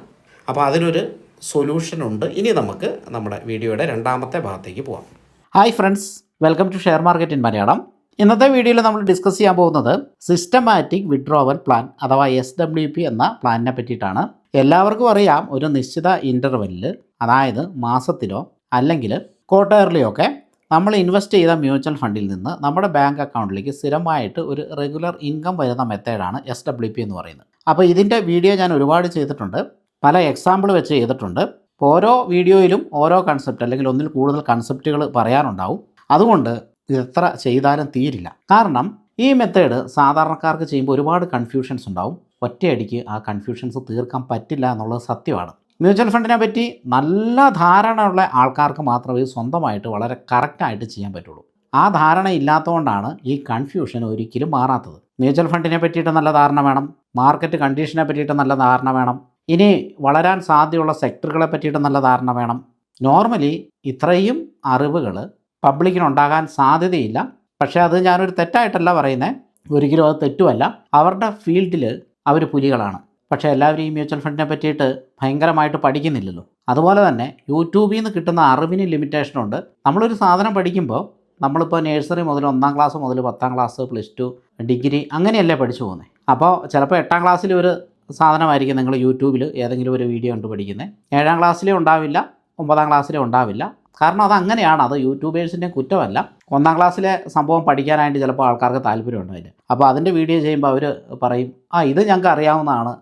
അപ്പോൾ അതിനൊരു സൊല്യൂഷനുണ്ട്. ഇനി നമുക്ക് നമ്മുടെ വീഡിയോയുടെ രണ്ടാമത്തെ ഭാഗത്തേക്ക് പോകാം. Hi friends, welcome to share market in Malayalam. ഇന്നത്തെ വീഡിയോയിൽ നമ്മൾ ഡിസ്കസ് ചെയ്യാൻ പോകുന്നത് സിസ്റ്റമാറ്റിക് വിഡ്രോവൽ പ്ലാൻ അഥവാ SWP എന്ന പ്ലാനിനെ പറ്റിയിട്ടാണ്. എല്ലാവർക്കും അറിയാം, ഒരു നിശ്ചിത ഇൻ്റർവെല്ലിൽ, അതായത് മാസത്തിലോ അല്ലെങ്കിൽ ക്വാർട്ടർലിയോ ഒക്കെ നമ്മൾ ഇൻവെസ്റ്റ് ചെയ്ത മ്യൂച്വൽ ഫണ്ടിൽ നിന്ന് നമ്മുടെ ബാങ്ക് അക്കൗണ്ടിലേക്ക് സ്ഥിരമായിട്ട് ഒരു റെഗുലർ ഇൻകം വരുന്ന മെത്തേഡാണ് SWP എന്ന് പറയുന്നത്. അപ്പോൾ ഇതിൻ്റെ വീഡിയോ ഞാൻ ഒരുപാട് ചെയ്തിട്ടുണ്ട്, പല എക്സാമ്പിൾ വെച്ച് ചെയ്തിട്ടുണ്ട്. ഓരോ വീഡിയോയിലും ഓരോ കൺസെപ്റ്റ് അല്ലെങ്കിൽ ഒന്നിൽ കൂടുതൽ കൺസെപ്റ്റുകൾ പറയാനുണ്ടാവും. അതുകൊണ്ട് ഇതെത്ര ചെയ്താലും തീരില്ല. കാരണം ഈ മെത്തേഡ് സാധാരണക്കാർക്ക് ചെയ്യുമ്പോൾ ഒരുപാട് കൺഫ്യൂഷൻസ് ഉണ്ടാവും. ഒറ്റയടിക്ക് ആ കൺഫ്യൂഷൻസ് തീർക്കാൻ പറ്റില്ല എന്നുള്ളത് സത്യമാണ്. മ്യൂച്വൽ ഫണ്ടിനെ പറ്റി നല്ല ധാരണയുള്ള ആൾക്കാർക്ക് മാത്രമേ സ്വന്തമായിട്ട് വളരെ കറക്റ്റായിട്ട് ചെയ്യാൻ പറ്റുള്ളൂ. ആ ധാരണ ഇല്ലാത്തതുകൊണ്ടാണ് ഈ കൺഫ്യൂഷൻ ഒരിക്കലും മാറാത്തത്. മ്യൂച്വൽ ഫണ്ടിനെ പറ്റിയിട്ട് നല്ല ധാരണ വേണം, മാർക്കറ്റ് കണ്ടീഷനെ പറ്റിയിട്ട് നല്ല ധാരണ വേണം, ഇനി വളരാൻ സാധ്യതയുള്ള സെക്ടറുകളെ പറ്റിയിട്ട് നല്ല ധാരണ വേണം. നോർമലി ഇത്രയും അറിവുകൾ പബ്ലിക്കിനുണ്ടാകാൻ സാധ്യതയില്ല. പക്ഷേ അത് ഞാനൊരു തെറ്റായിട്ടല്ല പറയുന്നത്, ഒരിക്കലും അത് തെറ്റുമല്ല. അവരുടെ ഫീൽഡിൽ അവർ പുലികളാണ്. പക്ഷേ എല്ലാവരും ഈ മ്യൂച്വൽ ഫണ്ടിനെ പറ്റിയിട്ട് ഭയങ്കരമായിട്ട് പഠിക്കുന്നില്ലല്ലോ. അതുപോലെ തന്നെ യൂട്യൂബിൽ നിന്ന് കിട്ടുന്ന അറിവിന് ലിമിറ്റേഷനുണ്ട്. നമ്മളൊരു സാധനം പഠിക്കുമ്പോൾ നമ്മളിപ്പോൾ നേഴ്സറി മുതൽ 1ാം ക്ലാസ് മുതൽ 10ാം ക്ലാസ്, +2, ഡിഗ്രി അങ്ങനെയല്ലേ പഠിച്ചു പോകുന്നത്. അപ്പോൾ ചിലപ്പോൾ 8ാം ക്ലാസ്സിൽ ഒരു സാധനമായിരിക്കും നിങ്ങൾ യൂട്യൂബിൽ ഏതെങ്കിലും ഒരു വീഡിയോ ഉണ്ട് പഠിക്കുന്നത്. 7ാം ക്ലാസ്സിലേ ഉണ്ടാവില്ല, 9ാം ക്ലാസ്സിലേ ഉണ്ടാവില്ല. കാരണം അതങ്ങനെയാണ്. അത് യൂട്യൂബേഴ്സിൻ്റെ കുറ്റമല്ല. 1ാം ക്ലാസ്സിലെ സംഭവം പഠിക്കാനായിട്ട് ചിലപ്പോൾ ആൾക്കാർക്ക് താല്പര്യം ഉണ്ടാവില്ല. അപ്പോൾ അതിൻ്റെ വീഡിയോ ചെയ്യുമ്പോൾ അവർ പറയും, ഇത് ഞങ്ങൾക്ക് അറിയാവുന്നതാണ്,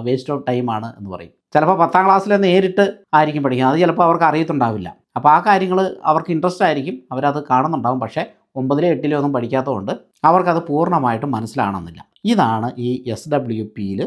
വേസ്റ്റ് ഓഫ് ടൈമാണ് എന്ന് പറയും. ചിലപ്പോൾ 10ാം ക്ലാസ്സിൽ നേരിട്ട് ആയിരിക്കും പഠിക്കുന്നത്, അത് ചിലപ്പോൾ അവർക്ക് അറിയത്തുണ്ടാവില്ല. അപ്പോൾ ആ കാര്യങ്ങൾ അവർക്ക് ഇൻട്രസ്റ്റ് ആയിരിക്കും, അവരത് കാണുന്നുണ്ടാവും. പക്ഷേ 9ലെ 8ലെ ഒന്നും പഠിക്കാത്തതുകൊണ്ട് അവർക്കത് പൂർണ്ണമായിട്ടും മനസ്സിലാകണമെന്നില്ല. ഇതാണ് ഈ SWPയിൽ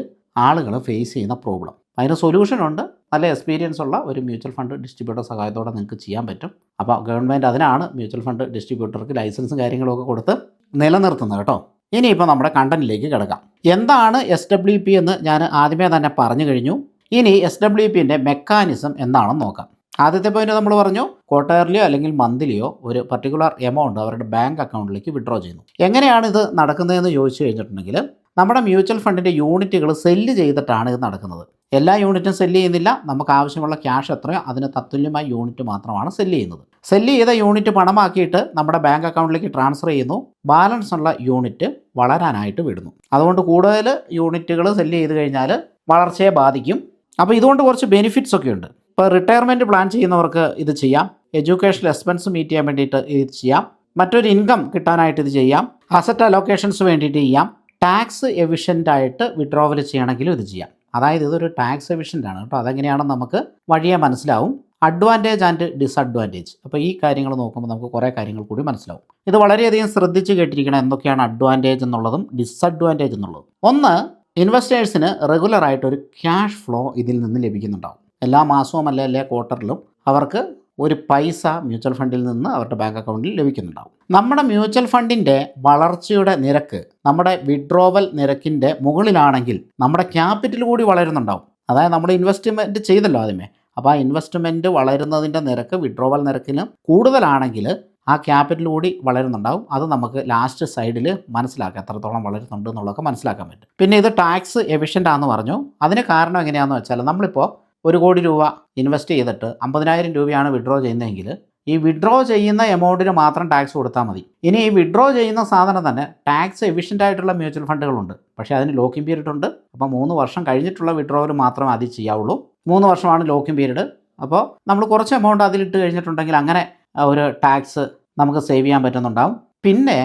ആളുകൾ ഫേസ് ചെയ്യുന്ന പ്രോബ്ലം. അതിന് സൊല്യൂഷനുണ്ട്. നല്ല എക്സ്പീരിയൻസ് ഉള്ള ഒരു മ്യൂച്വൽ ഫണ്ട് ഡിസ്ട്രിബ്യൂട്ടർ സഹായത്തോടെ നിങ്ങൾക്ക് ചെയ്യാൻ പറ്റും. അപ്പോൾ ഗവൺമെൻറ് അതിനാണ് മ്യൂച്വൽ ഫണ്ട് ഡിസ്ട്രിബ്യൂട്ടർക്ക് ലൈസൻസും കാര്യങ്ങളൊക്കെ കൊടുത്ത് നിലനിർത്തുന്നത് കേട്ടോ. ഇനിയിപ്പോൾ നമ്മുടെ കണ്ടന്റിലേക്ക് കിടക്കാം. എന്താണ് SWP എന്ന് ഞാൻ ആദ്യമേ തന്നെ പറഞ്ഞു കഴിഞ്ഞു. ഇനി SWPൻ്റെ മെക്കാനിസം എന്താണെന്ന് നോക്കാം. ആദ്യത്തെ പോയിന്റ് നമ്മൾ പറഞ്ഞു, ക്വാർട്ടർലിയോ അല്ലെങ്കിൽ മന്ത്ലിയോ ഒരു പർട്ടിക്കുലർ എമൗണ്ട് അവരുടെ ബാങ്ക് അക്കൗണ്ടിലേക്ക് വിഡ്രോ ചെയ്യുന്നു. എങ്ങനെയാണ് ഇത് നടക്കുന്നതെന്ന് ചോദിച്ചു കഴിഞ്ഞിട്ടുണ്ടെങ്കിൽ, നമ്മുടെ മ്യൂച്വൽ ഫണ്ടിൻ്റെ യൂണിറ്റുകൾ സെല്ല് ചെയ്തിട്ടാണ് ഇത് നടക്കുന്നത്. എല്ലാ യൂണിറ്റും സെല്ല് ചെയ്യുന്നില്ല. നമുക്ക് ആവശ്യമുള്ള ക്യാഷ് എത്രയോ അതിന് തത്തുല്യമായ യൂണിറ്റ് മാത്രമാണ് സെല്ല് ചെയ്യുന്നത്. സെല്ല് ചെയ്ത യൂണിറ്റ് പണമാക്കിയിട്ട് നമ്മുടെ ബാങ്ക് അക്കൗണ്ടിലേക്ക് ട്രാൻസ്ഫർ ചെയ്യുന്നു. ബാലൻസ് ഉള്ള യൂണിറ്റ് വളരാനായിട്ട് വിടുന്നു. അതുകൊണ്ട് കൂടുതൽ യൂണിറ്റുകൾ സെല്ല് ചെയ്ത് കഴിഞ്ഞാൽ വളർച്ചയെ ബാധിക്കും. അപ്പോൾ ഇതുകൊണ്ട് കുറച്ച് ബെനിഫിറ്റ്സ് ഒക്കെ ഉണ്ട്. ഇപ്പോൾ റിട്ടയർമെൻറ്റ് പ്ലാൻ ചെയ്യുന്നവർക്ക് ഇത് ചെയ്യാം. എഡ്യൂക്കേഷണൽ എക്സ്പെൻസ് മീറ്റ് ചെയ്യാൻ വേണ്ടിയിട്ട് ഇത് ചെയ്യാം. മറ്റൊരു ഇൻകം കിട്ടാനായിട്ട് ഇത് ചെയ്യാം. അസറ്റ് അലോക്കേഷൻസ് വേണ്ടിയിട്ട് ചെയ്യാം. ടാക്സ് എഫിഷ്യൻ്റായിട്ട് വിഡ്രോവൽ ചെയ്യണമെങ്കിലും ഇത് ചെയ്യാം. അതായത് ഇതൊരു ടാക്സ് എഫിഷ്യൻ്റ് ആണ് കേട്ടോ. അതെങ്ങനെയാണെന്ന് നമുക്ക് വഴിയെ മനസ്സിലാവും. അഡ്വാൻറ്റേജ് ആൻഡ് ഡിസഡ്വാൻറ്റേജ്, അപ്പോൾ ഈ കാര്യങ്ങൾ നോക്കുമ്പോൾ നമുക്ക് കുറേ കാര്യങ്ങൾ കൂടി മനസ്സിലാവും. ഇത് വളരെയധികം ശ്രദ്ധിച്ച് കേട്ടിരിക്കണം, എന്തൊക്കെയാണ് അഡ്വാൻറ്റേജ് എന്നുള്ളതും ഡിസഡ്വാൻറ്റേജ് എന്നുള്ളതും. ഒന്ന്, ഇൻവെസ്റ്റേഴ്സിന് റെഗുലറായിട്ടൊരു ക്യാഷ് ഫ്ലോ ഇതിൽ നിന്ന് ലഭിക്കുന്നുണ്ടാവും. എല്ലാ മാസവും അല്ലെ ക്വാർട്ടറിലും അവർക്ക് ഒരു പൈസ മ്യൂച്വൽ ഫണ്ടിൽ നിന്ന് അവരുടെ ബാങ്ക് അക്കൗണ്ടിൽ ലഭിക്കുന്നുണ്ടാവും. നമ്മുടെ മ്യൂച്വൽ ഫണ്ടിൻ്റെ വളർച്ചയുടെ നിരക്ക് നമ്മുടെ വിഡ്രോവൽ നിരക്കിൻ്റെ മുകളിലാണെങ്കിൽ നമ്മുടെ ക്യാപിറ്റൽ കൂടി വളരുന്നുണ്ടാവും. അതായത് നമ്മൾ ഇൻവെസ്റ്റ്മെൻറ്റ് ചെയ്തല്ലോ ആദ്യമേ, അപ്പോൾ ആ ഇൻവെസ്റ്റ്മെൻറ്റ് വളരുന്നതിൻ്റെ നിരക്ക് വിഡ്രോവൽ നിരക്കിന് കൂടുതലാണെങ്കിൽ ആ ക്യാപിറ്റൽ കൂടി വളരുന്നുണ്ടാവും. അത് നമുക്ക് ലാസ്റ്റ് സൈഡിൽ മനസ്സിലാക്കാം, എത്രത്തോളം വളരുന്നുണ്ട് എന്നുള്ളതൊക്കെ മനസ്സിലാക്കാൻ പറ്റും. പിന്നെ ഇത് ടാക്സ് എഫിഷ്യൻ്റ് ആണെന്ന് പറഞ്ഞു. അതിന് കാരണം എങ്ങനെയാണെന്ന് വെച്ചാൽ, നമ്മളിപ്പോൾ 1 കോടി രൂപ ഇൻവെസ്റ്റ് ചെയ്തിട്ട് 50,000 രൂപയാണ് വിഡ്രോ ചെയ്യുന്നതെങ്കിൽ, ഈ വിഡ്രോ ചെയ്യുന്ന എമൗണ്ടിന് മാത്രം ടാക്സ് കൊടുത്താൽ മതി. ഇനി ഈ വിഡ്രോ ചെയ്യുന്ന സാധനം തന്നെ ടാക്സ് എഫിഷ്യൻ്റ് ആയിട്ടുള്ള മ്യൂച്വൽ ഫണ്ടുകളുണ്ട്. പക്ഷേ അതിന് ലോക്കിംഗ് പീരീഡ് ഉണ്ട്. അപ്പോൾ 3 വർഷം കഴിഞ്ഞിട്ടുള്ള വിഡ്രോവൽ മാത്രമേ അതിൽ ചെയ്യാവുള്ളൂ. 3 വർഷമാണ് ലോക്കിംഗ് പീരീഡ്. അപ്പോൾ നമ്മൾ കുറച്ച് എമൗണ്ട് അതിലിട്ട് കഴിഞ്ഞിട്ടുണ്ടെങ്കിൽ അങ്ങനെ ഒരു ടാക്സ് നമുക്ക് സേവ് ചെയ്യാൻ പറ്റുന്നുണ്ടാവും. പിന്നെ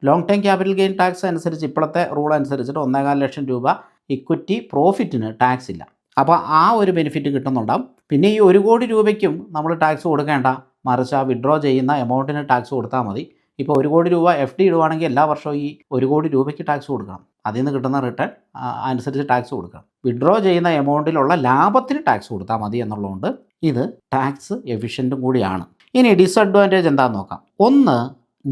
long time capital gain tax അനുസരിച്ച്, ഇപ്പോഴത്തെ റൂൾ അനുസരിച്ചിട്ട് 1.25 ലക്ഷം രൂപ ഇക്വിറ്റി പ്രോഫിറ്റിന് ടാക്സ് ഇല്ല. അപ്പോൾ ആ ഒരു ബെനിഫിറ്റ് കിട്ടുന്നുണ്ടാവും. പിന്നെ ഈ 1 കോടി രൂപയ്ക്കും നമ്മൾ ടാക്സ് കൊടുക്കേണ്ട, മറിച്ച് ആ വിഡ്രോ ചെയ്യുന്ന എമൗണ്ടിന് ടാക്സ് കൊടുത്താൽ മതി. ഇപ്പോൾ 1 കോടി രൂപ FD ഇടുവാണെങ്കിൽ എല്ലാ വർഷവും ഈ 1 കോടി രൂപയ്ക്ക് ടാക്സ് കൊടുക്കണം. അതിൽ നിന്ന് കിട്ടുന്ന റിട്ടേൺ അനുസരിച്ച് ടാക്സ് കൊടുക്കണം. വിഡ്രോ ചെയ്യുന്ന എമൗണ്ടിലുള്ള ലാഭത്തിന് ടാക്സ് കൊടുത്താൽ മതി എന്നുള്ളതുകൊണ്ട് ഇത് ടാക്സ് എഫിഷ്യൻറ്റും കൂടിയാണ്. ഇനി ഡിസഡ്വാൻറ്റേജ് എന്താണെന്ന് നോക്കാം. ഒന്ന്,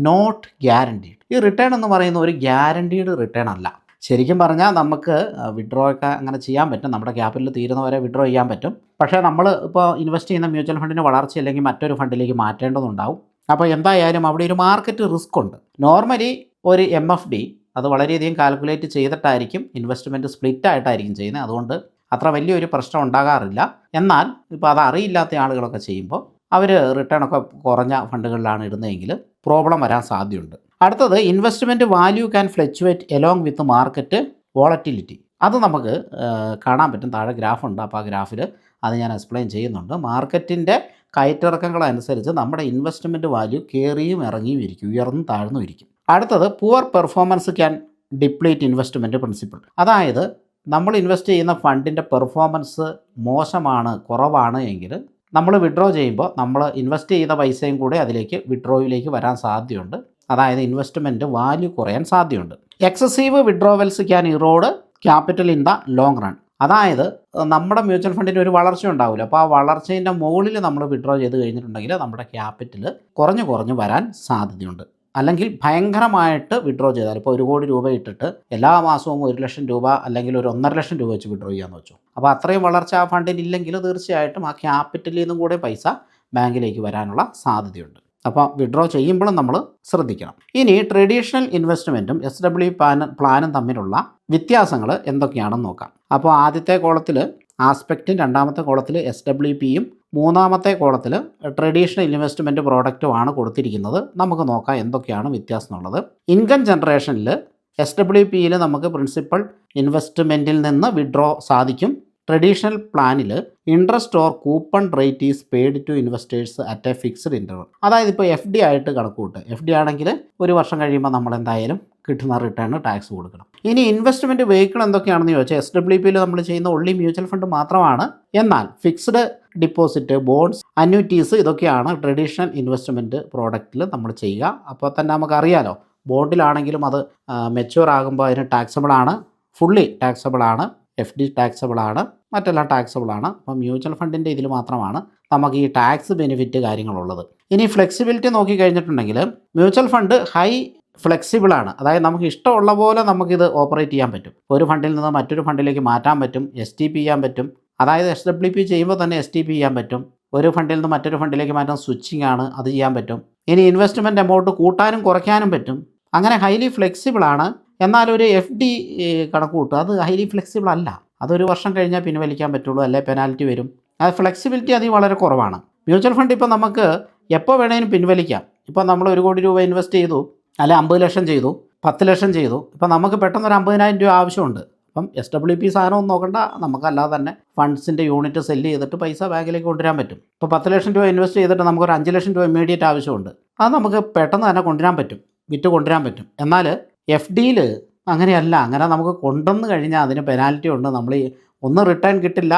നോട്ട് ഗ്യാരണ്ടീഡ്. ഈ റിട്ടേൺ എന്ന് പറയുന്ന ഒരു ഗ്യാരണ്ടീഡ് റിട്ടേൺ അല്ല. ശരിക്കും പറഞ്ഞാൽ നമുക്ക് വിഡ്രോ ഒക്കെ അങ്ങനെ ചെയ്യാൻ പറ്റും. നമ്മുടെ ക്യാപിറ്റൽ തീരുന്നവരെ വിഡ്രോ ചെയ്യാൻ പറ്റും. പക്ഷേ നമ്മൾ ഇപ്പോൾ ഇൻവെസ്റ്റ് ചെയ്യുന്ന മ്യൂച്വൽ ഫണ്ടിന് വളർച്ച അല്ലെങ്കിൽ മറ്റൊരു ഫണ്ടിലേക്ക് മാറ്റേണ്ടതുണ്ടാവും. അപ്പോൾ എന്തായാലും അവിടെ ഒരു മാർക്കറ്റ് റിസ്ക് ഉണ്ട്. നോർമലി ഒരു MFD അത് വളരെയധികം കാൽക്കുലേറ്റ് ചെയ്തിട്ടായിരിക്കും ഇൻവെസ്റ്റ്മെൻറ്റ് സ്പ്ലിറ്റ് ആയിട്ടായിരിക്കും ചെയ്യുന്നത്. അതുകൊണ്ട് അത്ര വലിയൊരു പ്രശ്നം ഉണ്ടാകാറില്ല. എന്നാൽ ഇപ്പോൾ അത് അറിയില്ലാത്ത ആളുകളൊക്കെ ചെയ്യുമ്പോൾ അവർ റിട്ടേൺ ഒക്കെ കുറഞ്ഞ ഫണ്ടുകളിലാണ് ഇടുന്നതെങ്കിൽ പ്രോബ്ലം വരാൻ സാധ്യതയുണ്ട്. അടുത്തത് investment value can fluctuate along with market volatility. അത് നമുക്ക് കാണാൻ പറ്റും. താഴെ ഗ്രാഫുണ്ട്. അപ്പോൾ ആ ഗ്രാഫിൽ അത് ഞാൻ എക്സ്പ്ലെയിൻ ചെയ്യുന്നുണ്ട്. മാർക്കറ്റിൻ്റെ കയറ്റിറക്കങ്ങളനുസരിച്ച് നമ്മുടെ ഇൻവെസ്റ്റ്മെൻറ്റ് വാല്യൂ കയറിയും ഇറങ്ങിയും ഇരിക്കും, ഉയർന്നും താഴ്ന്നും ഇരിക്കും. അടുത്തത് poor performance can deplete investment principle. അതായത് നമ്മൾ ഇൻവെസ്റ്റ് ചെയ്യുന്ന ഫണ്ടിൻ്റെ പെർഫോമൻസ് മോശമാണ്, കുറവാണ് എങ്കിൽ നമ്മൾ വിഡ്രോ ചെയ്യുമ്പോൾ നമ്മൾ ഇൻവെസ്റ്റ് ചെയ്ത പൈസയും കൂടെ അതിലേക്ക് വിഡ്രോയിലേക്ക് വരാൻ സാധ്യതയുണ്ട്. അതായത് ഇൻവെസ്റ്റ്മെൻറ്റ് വാല്യൂ കുറയാൻ സാധ്യതയുണ്ട്. Excessive withdrawals can erode capital in the long run. അതായത് നമ്മുടെ മ്യൂച്വൽ ഫണ്ടിന് ഒരു വളർച്ച ഉണ്ടാവില്ല. അപ്പോൾ ആ വളർച്ചേൻ്റെ മുകളിൽ നമ്മൾ വിഡ്രോ ചെയ്ത് കഴിഞ്ഞിട്ടുണ്ടെങ്കിൽ നമ്മുടെ ക്യാപിറ്റൽ കുറഞ്ഞു വരാൻ സാധ്യതയുണ്ട്. അല്ലെങ്കിൽ ഭയങ്കരമായിട്ട് വിഡ്രോ ചെയ്താൽ, ഇപ്പോൾ 1 കോടി രൂപ ഇട്ടിട്ട് എല്ലാ മാസവും 1 ലക്ഷം രൂപ അല്ലെങ്കിൽ ഒരു 1.5 ലക്ഷം രൂപ വെച്ച് വിഡ്രോ ചെയ്യാമെന്ന് വെച്ചു. അപ്പോൾ അത്രയും വളർച്ച ആ ഫണ്ടിനില്ലെങ്കിൽ തീർച്ചയായിട്ടും ആ ക്യാപിറ്റലിൽ നിന്നും കൂടെ പൈസ ബാങ്കിലേക്ക് വരാനുള്ള സാധ്യതയുണ്ട്. അപ്പോൾ വിഡ്രോ ചെയ്യുമ്പോഴും നമ്മൾ ശ്രദ്ധിക്കണം. ഇനി ട്രഡീഷണൽ ഇൻവെസ്റ്റ്മെൻറ്റും SW പ്ലാനും തമ്മിലുള്ള വ്യത്യാസങ്ങൾ എന്തൊക്കെയാണെന്ന് നോക്കാം. അപ്പോൾ ആദ്യത്തെ കോളത്തിൽ ആസ്പെക്റ്റും, രണ്ടാമത്തെ കോളത്തിൽ SWPയും, മൂന്നാമത്തെ കോളത്തിൽ ട്രഡീഷണൽ ഇൻവെസ്റ്റ്മെൻറ്റ് പ്രോഡക്റ്റുമാണ് കൊടുത്തിരിക്കുന്നത്. നമുക്ക് നോക്കാം എന്തൊക്കെയാണ് വ്യത്യാസം എന്നുള്ളത്. ഇൻകം ജനറേഷനിൽ SWPയിൽ നമുക്ക് പ്രിൻസിപ്പൽ ഇൻവെസ്റ്റ്മെൻറ്റിൽ നിന്ന് വിഡ്രോ സാധിക്കും. ട്രഡീഷണൽ പ്ലാനിൽ interest or coupon rate is paid to investors at a fixed interval. അതായത് ഇപ്പോൾ FD ആയിട്ട് കണക്കൂട്ട്. FD ആണെങ്കിൽ 1 വർഷം കഴിയുമ്പോൾ നമ്മൾ എന്തായാലും കിട്ടുന്ന റിട്ടേൺ ടാക്സ് കൊടുക്കണം. ഇനി ഇൻവെസ്റ്റ്മെൻറ്റ് വെഹിക്കിൾ എന്തൊക്കെയാണെന്ന് ചോദിച്ചാൽ SWPയിൽ നമ്മൾ ചെയ്യുന്ന ഒൺലി മ്യൂച്വൽ ഫണ്ട് മാത്രമാണ്. എന്നാൽ ഫിക്സ്ഡ് ഡിപ്പോസിറ്റ്, ബോണ്ട്സ്, അന്യൂറ്റീസ് ഇതൊക്കെയാണ് ട്രഡീഷണൽ ഇൻവെസ്റ്റ്മെൻറ്റ് പ്രോഡക്റ്റിൽ നമ്മൾ ചെയ്യുക. അപ്പോൾ തന്നെ നമുക്കറിയാലോ, ബോണ്ടിലാണെങ്കിലും അത് മെച്യൂർ ആകുമ്പോൾ അതിന് ടാക്സബിളാണ്, ഫുള്ളി ടാക്സബിളാണ്, FD ടാക്സബിളാണ്, മറ്റെല്ലാം ടാക്സബിളാണ്. അപ്പോൾ മ്യൂച്വൽ ഫണ്ടിൻ്റെ ഇതിൽ മാത്രമാണ് നമുക്ക് ഈ ടാക്സ് ബെനിഫിറ്റ് കാര്യങ്ങളുള്ളത്. ഇനി ഫ്ലെക്സിബിലിറ്റി നോക്കിക്കഴിഞ്ഞിട്ടുണ്ടെങ്കിൽ മ്യൂച്വൽ ഫണ്ട് ഹൈ ഫ്ലെക്സിബിളാണ്. അതായത് നമുക്ക് ഇഷ്ടമുള്ള പോലെ നമുക്കിത് ഓപ്പറേറ്റ് ചെയ്യാൻ പറ്റും. ഒരു ഫണ്ടിൽ നിന്ന് മറ്റൊരു ഫണ്ടിലേക്ക് മാറ്റാൻ പറ്റും, STP ചെയ്യാൻ പറ്റും. അതായത് SWP ചെയ്യുമ്പോൾ തന്നെ STP ചെയ്യാൻ പറ്റും. ഒരു ഫണ്ടിൽ നിന്ന് മറ്റൊരു ഫണ്ടിലേക്ക് മാറ്റാൻ സ്വിച്ചിങ് ആണ്, അത് ചെയ്യാൻ പറ്റും. ഇനി ഇൻവെസ്റ്റ്മെൻറ്റ് എമൗണ്ട് കൂട്ടാനും കുറയ്ക്കാനും പറ്റും. അങ്ങനെ ഹൈലി ഫ്ലെക്സിബിളാണ്. എന്നാൽ ഒരു FD കണക്ക് കൂട്ടുക, അത് ഹൈലി ഫ്ലെക്സിബിൾ അല്ല. അതൊരു വർഷം കഴിഞ്ഞാൽ പിൻവലിക്കാൻ പറ്റുള്ളൂ, അല്ലെ പെനാൽറ്റി വരും. അത് ഫ്ലെക്സിബിലിറ്റി അതിൽ വളരെ കുറവാണ്. മ്യൂച്വൽ ഫണ്ട് ഇപ്പോൾ നമുക്ക് എപ്പോൾ വേണമെങ്കിലും പിൻവലിക്കാം. ഇപ്പോൾ നമ്മൾ 1 കോടി രൂപ ഇൻവെസ്റ്റ് ചെയ്തു, അല്ലെ 50 ലക്ഷം ചെയ്തു, 10 ലക്ഷം ചെയ്തു. ഇപ്പോൾ നമുക്ക് പെട്ടെന്ന് ഒരു 50,000 രൂപ ആവശ്യമുണ്ട്. അപ്പം SWP സാധനമൊന്നും നോക്കണ്ട, നമുക്കല്ലാതെ തന്നെ ഫണ്ട്സിൻ്റെ യൂണിറ്റ് സെല്ല് ചെയ്തിട്ട് പൈസ ബാങ്കിലേക്ക് കൊണ്ടുവരാൻ പറ്റും. ഇപ്പോൾ 10 ലക്ഷം രൂപ ഇൻവെസ്റ്റ് ചെയ്തിട്ട് നമുക്കൊരു 5 ലക്ഷം രൂപ ഇമ്മീഡിയറ്റ് ആവശ്യമുണ്ട്. അത് നമുക്ക് പെട്ടെന്ന് തന്നെ കൊണ്ടുവരാൻ പറ്റും, വിറ്റ് കൊണ്ടുവരാൻ പറ്റും. എന്നാൽ FDയിൽ അങ്ങനെയല്ല. അങ്ങനെ നമുക്ക് കൊണ്ടുവന്ന് കഴിഞ്ഞാൽ അതിന് പെനാൽറ്റി ഉണ്ട്. നമ്മൾ ഒന്ന് റിട്ടേൺ കിട്ടില്ല,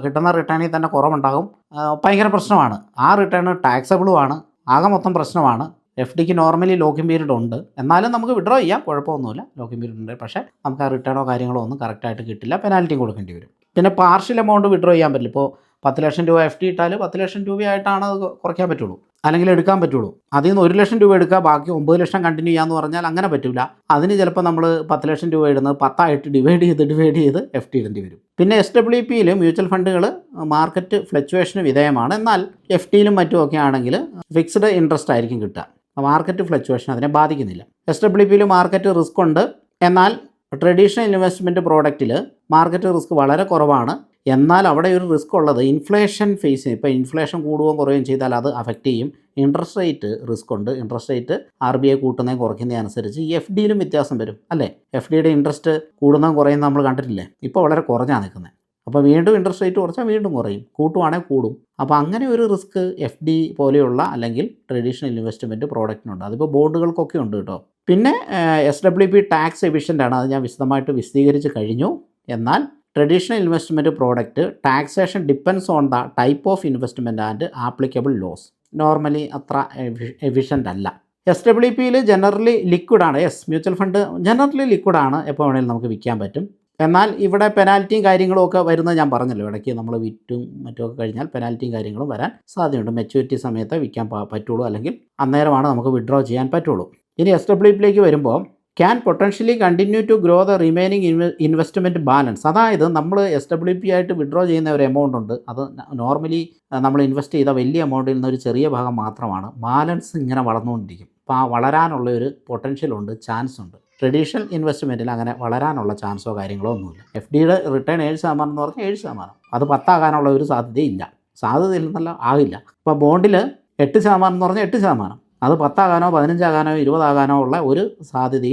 കിട്ടുന്ന റിട്ടേണിൽ തന്നെ കുറവുണ്ടാകും, ഭയങ്കര പ്രശ്നമാണ്. ആ റിട്ടേൺ ടാക്സബിളുമാണ്, ആകെ മൊത്തം പ്രശ്നമാണ്. FDക്ക് നോർമലി ലോക്കിംഗ് പീരീഡ് ഉണ്ട്, എന്നാലും നമുക്ക് വിഡ്രോ ചെയ്യാം, കുഴപ്പമൊന്നുമില്ല. ലോക്കിംഗ് പീരീഡ് ഉണ്ട്, പക്ഷേ നമുക്ക് ആ റിട്ടേണോ കാര്യങ്ങളോ ഒന്നും കറക്റ്റായിട്ട് കിട്ടില്ല, പെനാൽറ്റിയും കൊടുക്കേണ്ടി വരും. പിന്നെ പാർഷ്യൽ എമൗണ്ട് വിഡ്രോ ചെയ്യാൻ പറ്റില്ല. ഇപ്പോൾ 10 ലക്ഷം രൂപ FD ഇട്ടാൽ 10 ലക്ഷം രൂപയായിട്ടാണ് അത് കുറയ്ക്കാൻ പറ്റുള്ളൂ, അല്ലെങ്കിൽ എടുക്കാൻ പറ്റുള്ളൂ. അതിൽ നിന്ന് 1 ലക്ഷം രൂപ എടുക്കുക, ബാക്കി 9 ലക്ഷം കണ്ടിന്യൂ ചെയ്യാമെന്ന് പറഞ്ഞാൽ അങ്ങനെ പറ്റില്ല. അതിന് ചിലപ്പോൾ നമ്മൾ 10 ലക്ഷം രൂപ ഇടുന്നത് 10 ആയിട്ട് ഡിവൈഡ് ചെയ്ത് FD ഇടേണ്ടി വരും. പിന്നെ SWPയിൽ മ്യൂച്വൽ ഫണ്ടുകൾ മാർക്കറ്റ് ഫ്ലക്ച്വേഷന് വിധേയമാണ്. എന്നാൽ FDയിലും മറ്റുമൊക്കെ ആണെങ്കിൽ ഫിക്സ്ഡ് ഇൻട്രസ്റ്റ് ആയിരിക്കും കിട്ടുക. മാർക്കറ്റ് ഫ്ലക്ച്വേഷൻ അതിനെ ബാധിക്കുന്നില്ല. SWPയിൽ മാർക്കറ്റ് റിസ്ക് ഉണ്ട്. എന്നാൽ ട്രഡീഷണൽ ഇൻവെസ്റ്റ്മെൻറ്റ് പ്രോഡക്റ്റിൽ മാർക്കറ്റ് റിസ്ക് വളരെ കുറവാണ്. എന്നാൽ അവിടെ ഒരു റിസ്ക് ഉള്ളത് ഇൻഫ്ലേഷൻ ഫേസ് ചെയ്യും. ഇപ്പോൾ ഇൻഫ്ലേഷൻ കൂടുകയും കുറയുകയും ചെയ്താൽ അത് അഫക്റ്റ് ചെയ്യും. ഇൻട്രസ്റ്റ് റേറ്റ് റിസ്ക് ഉണ്ട്. ഇൻട്രസ്റ്റ് റേറ്റ് RBI കൂട്ടുന്നതും കുറയ്ക്കുന്നതനുസരിച്ച് ഈ FDയിലും വ്യത്യാസം വരും, അല്ലേ? FDയുടെ ഇൻട്രസ്റ്റ് കൂടുന്നതും കുറയുന്നതും നമ്മൾ കണ്ടിട്ടില്ലേ? ഇപ്പോൾ വളരെ കുറഞ്ഞാണ് നിൽക്കുന്നത്. അപ്പോൾ വീണ്ടും ഇൻട്രസ്റ്റ് റേറ്റ് കുറച്ചാൽ വീണ്ടും കുറയും, കൂട്ടുവാണെങ്കിൽ കൂടും. അപ്പോൾ അങ്ങനെ ഒരു റിസ്ക് FD പോലെയുള്ള അല്ലെങ്കിൽ ട്രഡീഷണൽ ഇൻവെസ്റ്റ്മെൻറ്റ് പ്രോഡക്റ്റിനുണ്ട്. അതിപ്പോൾ ബോണ്ടുകൾക്കൊക്കെ ഉണ്ട് കേട്ടോ. പിന്നെ SWP ടാക്സ് എഫിഷ്യൻ്റ് ആണ്, അത് ഞാൻ വിശദമായിട്ട് വിശദീകരിച്ച് കഴിഞ്ഞു. എന്നാൽ traditional investment product taxation depends on the type of investment and applicable laws. Normally അത്ര എഫിഷ്യൻ്റ് അല്ല. SWPയിൽ ജനറലി ലിക്വിഡാണ്. മ്യൂച്വൽ ഫണ്ട് ജനറലി ലിക്വിഡാണ്, എപ്പോൾ വേണമെങ്കിലും നമുക്ക് വിൽക്കാൻ പറ്റും. എന്നാൽ ഇവിടെ പെനാൽറ്റിയും കാര്യങ്ങളും ഒക്കെ വരുന്നത് ഞാൻ പറഞ്ഞല്ലോ, ഇടയ്ക്ക് നമ്മൾ വിറ്റും മറ്റുമൊക്കെ കഴിഞ്ഞാൽ പെനാൽറ്റിയും കാര്യങ്ങളും വരാൻ സാധ്യതയുണ്ട്. മെച്യൂരിറ്റി സമയത്ത് വിൽക്കാൻ പറ്റുള്ളൂ, അല്ലെങ്കിൽ അന്നേരമാണ് നമുക്ക് വിഡ്രോ ചെയ്യാൻ പറ്റുള്ളൂ. ഇനി SWPയിലേക്ക് വരുമ്പോൾ can potentially continue to grow the remaining investment balance. അതായത് നമ്മൾ SWP ആയിട്ട് വിഡ്രോ ചെയ്യുന്ന ഒരു എമൗണ്ട് ഉണ്ട്. അത് നോർമലി നമ്മൾ ഇൻവെസ്റ്റ് ചെയ്ത വലിയ എമൗണ്ടിൽ നിന്ന് ഒരു ചെറിയ ഭാഗം മാത്രമാണ്. ബാലൻസ് ഇങ്ങനെ വളർന്നുകൊണ്ടിരിക്കും. അപ്പോൾ ആ വളരാനുള്ള ഒരു പൊട്ടൻഷ്യലുണ്ട്, ചാൻസ് ഉണ്ട്. ട്രഡീഷണൽ ഇൻവെസ്റ്റ്മെൻറ്റിൽ അങ്ങനെ വളരാനുള്ള ചാൻസോ കാര്യങ്ങളോ ഒന്നുമില്ല. FDയുടെ റിട്ടേൺ 7% എന്ന് പറഞ്ഞാൽ 7%. അത് 10 ആകാനുള്ള ഒരു സാധ്യതയില്ല. സാധ്യതയില്ലെന്നല്ല, ആകില്ല. ഇപ്പോൾ ബോണ്ടിൽ 8% എന്ന് പറഞ്ഞാൽ 8%. അത് 10 ആകാനോ 15 ആകാനോ 20 ആകാനോ ഉള്ള ഒരു സാധ്യത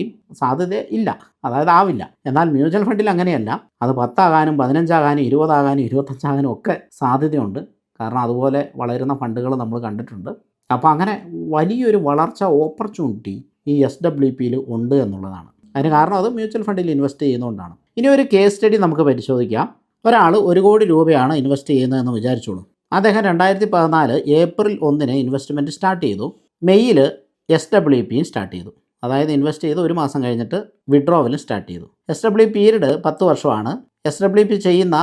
ഇല്ല, അതായത് ആവില്ല. എന്നാൽ മ്യൂച്വൽ ഫണ്ടിൽ അങ്ങനെയല്ല. അത് 10 ആകാനും 15 ആകാനും 20 ആകാനും 25 ആകാനും ഒക്കെ സാധ്യതയുണ്ട്. കാരണം അതുപോലെ വളരുന്ന ഫണ്ടുകൾ നമ്മൾ കണ്ടിട്ടുണ്ട്. അപ്പോൾ അങ്ങനെ വലിയൊരു വളർച്ച ഓപ്പർച്യൂണിറ്റി ഈ SWPയിൽ ഉണ്ട് എന്നുള്ളതാണ്. അതിന് കാരണം അത് മ്യൂച്വൽ ഫണ്ടിൽ ഇൻവെസ്റ്റ് ചെയ്യുന്നതുകൊണ്ടാണ്. ഇനി ഒരു കേസ് സ്റ്റഡി നമുക്ക് പരിശോധിക്കാം. ഒരാൾ 1 കോടി രൂപയാണ് ഇൻവെസ്റ്റ് ചെയ്യുന്നതെന്ന് വിചാരിച്ചോളൂ. അദ്ദേഹം 2014 ഏപ്രിൽ 1 ഇൻവെസ്റ്റ്മെൻറ്റ് സ്റ്റാർട്ട് ചെയ്തു. മെയ്യിൽ SWPയും സ്റ്റാർട്ട് ചെയ്തു. അതായത് ഇൻവെസ്റ്റ് ചെയ്ത് ഒരു മാസം കഴിഞ്ഞിട്ട് വിഡ്രോവലും സ്റ്റാർട്ട് ചെയ്തു. SWP പീരീഡ് 10 വർഷമാണ്. SWP ചെയ്യുന്ന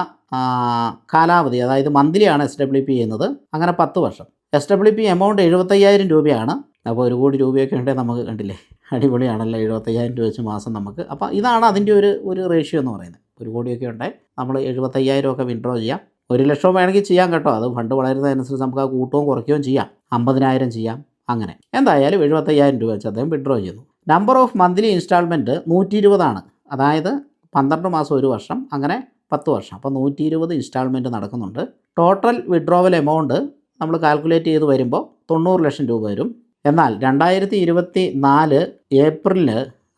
കാലാവധി, അതായത് മന്ത്ലിയാണ് SWP ചെയ്യുന്നത്. അങ്ങനെ 10 വർഷം. SWP എമൗണ്ട് 75,000 രൂപയാണ്. അപ്പോൾ 1 കോടി രൂപയൊക്കെ ഉണ്ടെങ്കിൽ നമുക്ക് കണ്ടില്ലേ, അടിപൊളിയാണല്ലോ. 75,000 രൂപ വെച്ച് മാസം നമുക്ക്. അപ്പോൾ ഇതാണ് അതിൻ്റെ ഒരു റേഷ്യോ എന്ന് പറയുന്നത്. 1 കോടിയൊക്കെ ഉണ്ടെങ്കിൽ നമ്മൾ 75,000 ഒക്കെ വിഡ്രോ ചെയ്യാം. 1 ലക്ഷം വേണമെങ്കിൽ ചെയ്യാം കേട്ടോ. അത് ഫണ്ട് വളരുന്നതനുസരിച്ച് നമുക്ക് ആ കൂട്ടുകയും കുറയ്ക്കുകയും ചെയ്യാം. 50,000 ചെയ്യാം. അങ്ങനെ എന്തായാലും 75,000 രൂപ വെച്ച് അദ്ദേഹം വിഡ്രോ ചെയ്യുന്നു. നമ്പർ ഓഫ് മന്ത്ലി ഇൻസ്റ്റാൾമെൻറ്റ് 120 ആണ്. അതായത് 12 മാസം 1 വർഷം, അങ്ങനെ 10 വർഷം. അപ്പോൾ 120 ഇൻസ്റ്റാൾമെൻറ്റ് നടക്കുന്നുണ്ട്. ടോട്ടൽ വിഡ്രോവൽ എമൗണ്ട് നമ്മൾ കാൽക്കുലേറ്റ് ചെയ്ത് വരുമ്പോൾ 90 ലക്ഷം രൂപ വരും. എന്നാൽ 2024 ഏപ്രിലിൽ,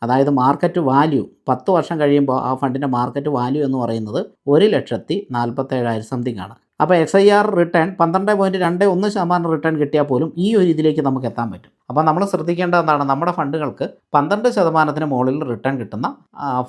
അതായത് മാർക്കറ്റ് വാല്യൂ 10 വർഷം കഴിയുമ്പോൾ ആ ഫണ്ടിൻ്റെ മാർക്കറ്റ് വാല്യൂ എന്ന് പറയുന്നത് 1,47,000 സംതിങ് ആണ്. അപ്പോൾ XIR റിട്ടേൺ 12.21% റിട്ടേൺ കിട്ടിയാൽ പോലും ഈ ഒരു ഇതിലേക്ക് നമുക്ക് എത്താൻ പറ്റും. അപ്പോൾ നമ്മൾ ശ്രദ്ധിക്കേണ്ടത് എന്താണ്, നമ്മുടെ ഫണ്ടുകൾക്ക് 12% മുകളിൽ റിട്ടേൺ കിട്ടുന്ന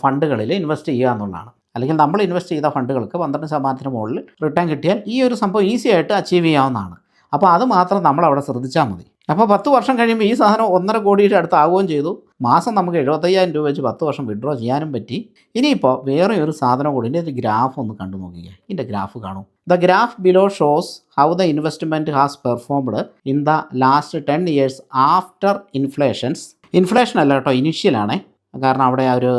ഫണ്ടുകളിൽ ഇൻവെസ്റ്റ് ചെയ്യുക എന്നുള്ളതാണ്. അല്ലെങ്കിൽ നമ്മൾ ഇൻവെസ്റ്റ് ചെയ്ത ഫണ്ടുകൾക്ക് 12% മുകളിൽ റിട്ടേൺ കിട്ടിയാൽ ഈ ഒരു സംഭവം ഈസി ആയിട്ട് അച്ചീവ് ചെയ്യാവുന്നതാണ്. അപ്പോൾ അത് മാത്രം നമ്മൾ അവിടെ ശ്രദ്ധിച്ചാൽ മതി. അപ്പോൾ 10 വർഷം കഴിയുമ്പോൾ ഈ സാധനം 1.5 കോടിയുടെ അടുത്ത് ആവുകയും ചെയ്തു. മാസം നമുക്ക് 75,000 രൂപ വെച്ച് 10 വർഷം വിഡ്രോ ചെയ്യാനും പറ്റി. ഇനിയിപ്പോൾ വേറെ ഒരു സാധനം കൂടി, ഇതിൻ്റെ ഗ്രാഫ് ഒന്ന് കണ്ടു നോക്കിക്കുക. ഇതിൻ്റെ ഗ്രാഫ് കാണൂ. The graph below shows how the investment has performed in the last 10 years after inflations. Inflation അല്ല കേട്ടോ, ഇനിഷ്യലാണേ. കാരണം അവിടെ ആ ഒരു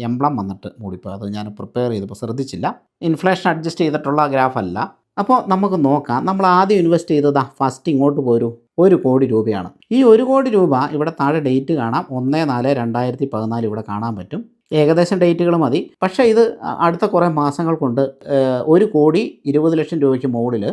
എംബ്ലം വന്നിട്ട് മൂടിപ്പോൾ, അത് ഞാൻ പ്രിപ്പയർ ചെയ്തപ്പോൾ ശ്രദ്ധിച്ചില്ല. ഇൻഫ്ലേഷൻ അഡ്ജസ്റ്റ് ചെയ്തിട്ടുള്ള ഗ്രാഫ് അല്ല. അപ്പോൾ നമുക്ക് നോക്കാം. നമ്മൾ ആദ്യം ഇൻവെസ്റ്റ് ചെയ്തത് ഫസ്റ്റ് ഇങ്ങോട്ട് പോരൂ, 1 കോടി രൂപയാണ്. ഈ 1 കോടി രൂപ ഇവിടെ താഴെ ഡേറ്റ് കാണാം. 1/4/2014 ഇവിടെ കാണാൻ പറ്റും. ഏകദേശം ഡേറ്റുകൾ മതി. പക്ഷേ ഇത് അടുത്ത കുറേ മാസങ്ങൾ കൊണ്ട് 1,20 ലക്ഷം രൂപയ്ക്ക് മുകളിൽ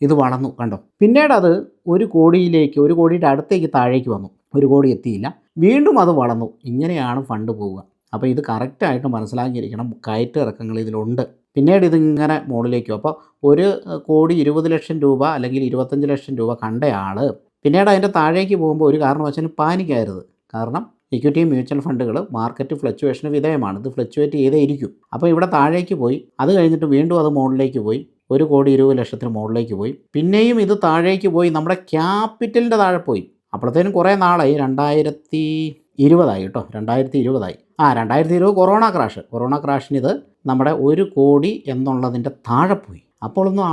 ഇത് വളർന്നു കണ്ടോ. പിന്നീട് അത് 1 കോടിയിലേക്ക്, 1 കോടിയുടെ അടുത്തേക്ക് താഴേക്ക് വന്നു. 1 കോടി എത്തിയില്ല. വീണ്ടും അത് വളർന്നു. ഇങ്ങനെയാണ് ഫണ്ട് പോവുക. അപ്പോൾ ഇത് കറക്റ്റായിട്ട് മനസ്സിലാക്കിയിരിക്കണം. കയറ്റ ഇറക്കങ്ങൾ ഇതിലുണ്ട്. പിന്നീട് ഇതിങ്ങനെ മുകളിലേക്ക്. അപ്പോൾ 1,20 ലക്ഷം രൂപ അല്ലെങ്കിൽ 25 ലക്ഷം രൂപ കണ്ടയാൾ പിന്നീട് അതിൻ്റെ താഴേക്ക് പോകുമ്പോൾ ഒരു കാരണവശാലും പാനിക്കാരുത്. കാരണം ഇക്വിറ്റി മ്യൂച്വൽ ഫണ്ടുകൾ മാർക്കറ്റ് ഫ്ലക്ച്വേഷന് വിധേയമാണ്. ഇത് ഫ്ലക്ച്വേറ്റ് ചെയ്തേ ഇരിക്കും. അപ്പോൾ ഇവിടെ താഴേക്ക് പോയി, അത് കഴിഞ്ഞിട്ട് വീണ്ടും അത് മുകളിലേക്ക് പോയി, 1,20 ലക്ഷത്തിന് മുകളിലേക്ക് പോയി. പിന്നെയും ഇത് താഴേക്ക് പോയി, നമ്മുടെ ക്യാപിറ്റലിൻ്റെ താഴെ പോയി. അപ്പോഴത്തേനും കുറേ നാളായി. 2020 കേട്ടോ, 2020 2020 കൊറോണ ക്രാഷിന് ഇത് നമ്മുടെ 1 കോടി എന്നുള്ളതിൻ്റെ താഴെ പോയി. അപ്പോഴൊന്നും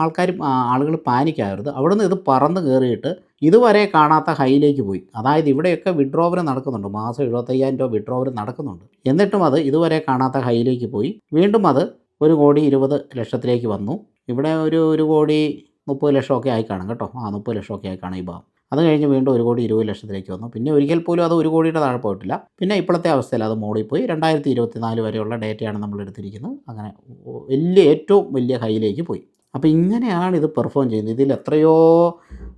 ആളുകൾ പാനിക്കാകരുത്. അവിടെ നിന്ന് ഇത് പറന്ന് കയറിയിട്ട് ഇതുവരെ കാണാത്ത ഹൈയിലേക്ക് പോയി. അതായത് ഇവിടെയൊക്കെ വിഡ്രോവൽ നടക്കുന്നുണ്ട്. മാസം 75,000 രൂപ വിഡ്രോവൽ നടക്കുന്നുണ്ട്. എന്നിട്ടും അത് ഇതുവരെ കാണാത്ത ഹൈയിലേക്ക് പോയി. വീണ്ടും അത് 1,20 ലക്ഷത്തിലേക്ക് വന്നു. ഇവിടെ 1,30 ലക്ഷമൊക്കെ ആയി കാണും കേട്ടോ. 30 ലക്ഷമൊക്കെ ആയി കാണും ഈ ഭാഗം. അത് കഴിഞ്ഞ് വീണ്ടും 1,20 ലക്ഷത്തിലേക്ക് വന്നു. പിന്നെ ഒരിക്കൽ പോലും അത് 1 കോടിയുടെ താഴെ പോയിട്ടില്ല. പിന്നെ ഇപ്പോഴത്തെ അവസ്ഥയിൽ അത് മോളിപ്പോയി. 2024 വരെയുള്ള ഡേറ്റയാണ് നമ്മൾ എടുത്തിരിക്കുന്നത്. അങ്ങനെ ഏറ്റവും വലിയ ഹൈയിലേക്ക് പോയി. അപ്പോൾ ഇങ്ങനെയാണ് ഇത് പെർഫോം ചെയ്യുന്നത്. ഇതിൽ എത്രയോ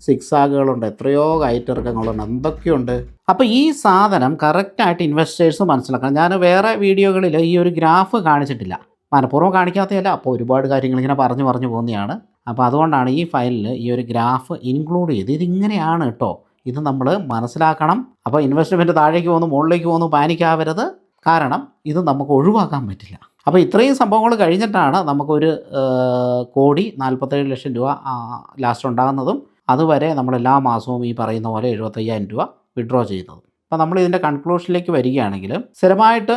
സിക്സാഗുകളുണ്ട്, എത്രയോ കയറ്റിറക്കങ്ങളുണ്ട്, എന്തൊക്കെയുണ്ട്. അപ്പോൾ ഈ സാധനം കറക്റ്റായിട്ട് ഇൻവെസ്റ്റേഴ്സ് മനസ്സിലാക്കണം. ഞാൻ വേറെ വീഡിയോകളിൽ ഈ ഒരു ഗ്രാഫ് കാണിച്ചിട്ടില്ല, മനഃപൂർവ്വം കാണിക്കാത്തതല്ല. അപ്പോൾ ഒരുപാട് കാര്യങ്ങൾ ഇങ്ങനെ പറഞ്ഞു പോകുന്നതാണ്. അപ്പോൾ അതുകൊണ്ടാണ് ഈ ഫയലിൽ ഈ ഒരു ഗ്രാഫ് ഇൻക്ലൂഡ് ചെയ്ത്. ഇതിങ്ങനെയാണ് കേട്ടോ, ഇത് നമ്മൾ മനസ്സിലാക്കണം. അപ്പോൾ ഇൻവെസ്റ്റ്മെൻറ്റ് താഴേക്ക് പോകുന്നു, മുകളിലേക്ക് പോകുന്നു, പാനിക്കാവരുത്. കാരണം ഇത് നമുക്ക് ഒഴിവാക്കാൻ പറ്റില്ല. അപ്പോൾ ഇത്രയും സംഭവങ്ങൾ കഴിഞ്ഞിട്ടാണ് നമുക്കൊരു 1,47 ലക്ഷം രൂപ ലാസ്റ്റ് ഉണ്ടാകുന്നതും അതുവരെ നമ്മൾ എല്ലാ മാസവും ഈ പറയുന്ന പോലെ 75,000 രൂപ വിഡ്രോ ചെയ്യുന്നതും. അപ്പോൾ നമ്മൾ ഇതിൻ്റെ കൺക്ലൂഷനിലേക്ക് വരികയാണെങ്കിൽ, സ്ഥിരമായിട്ട്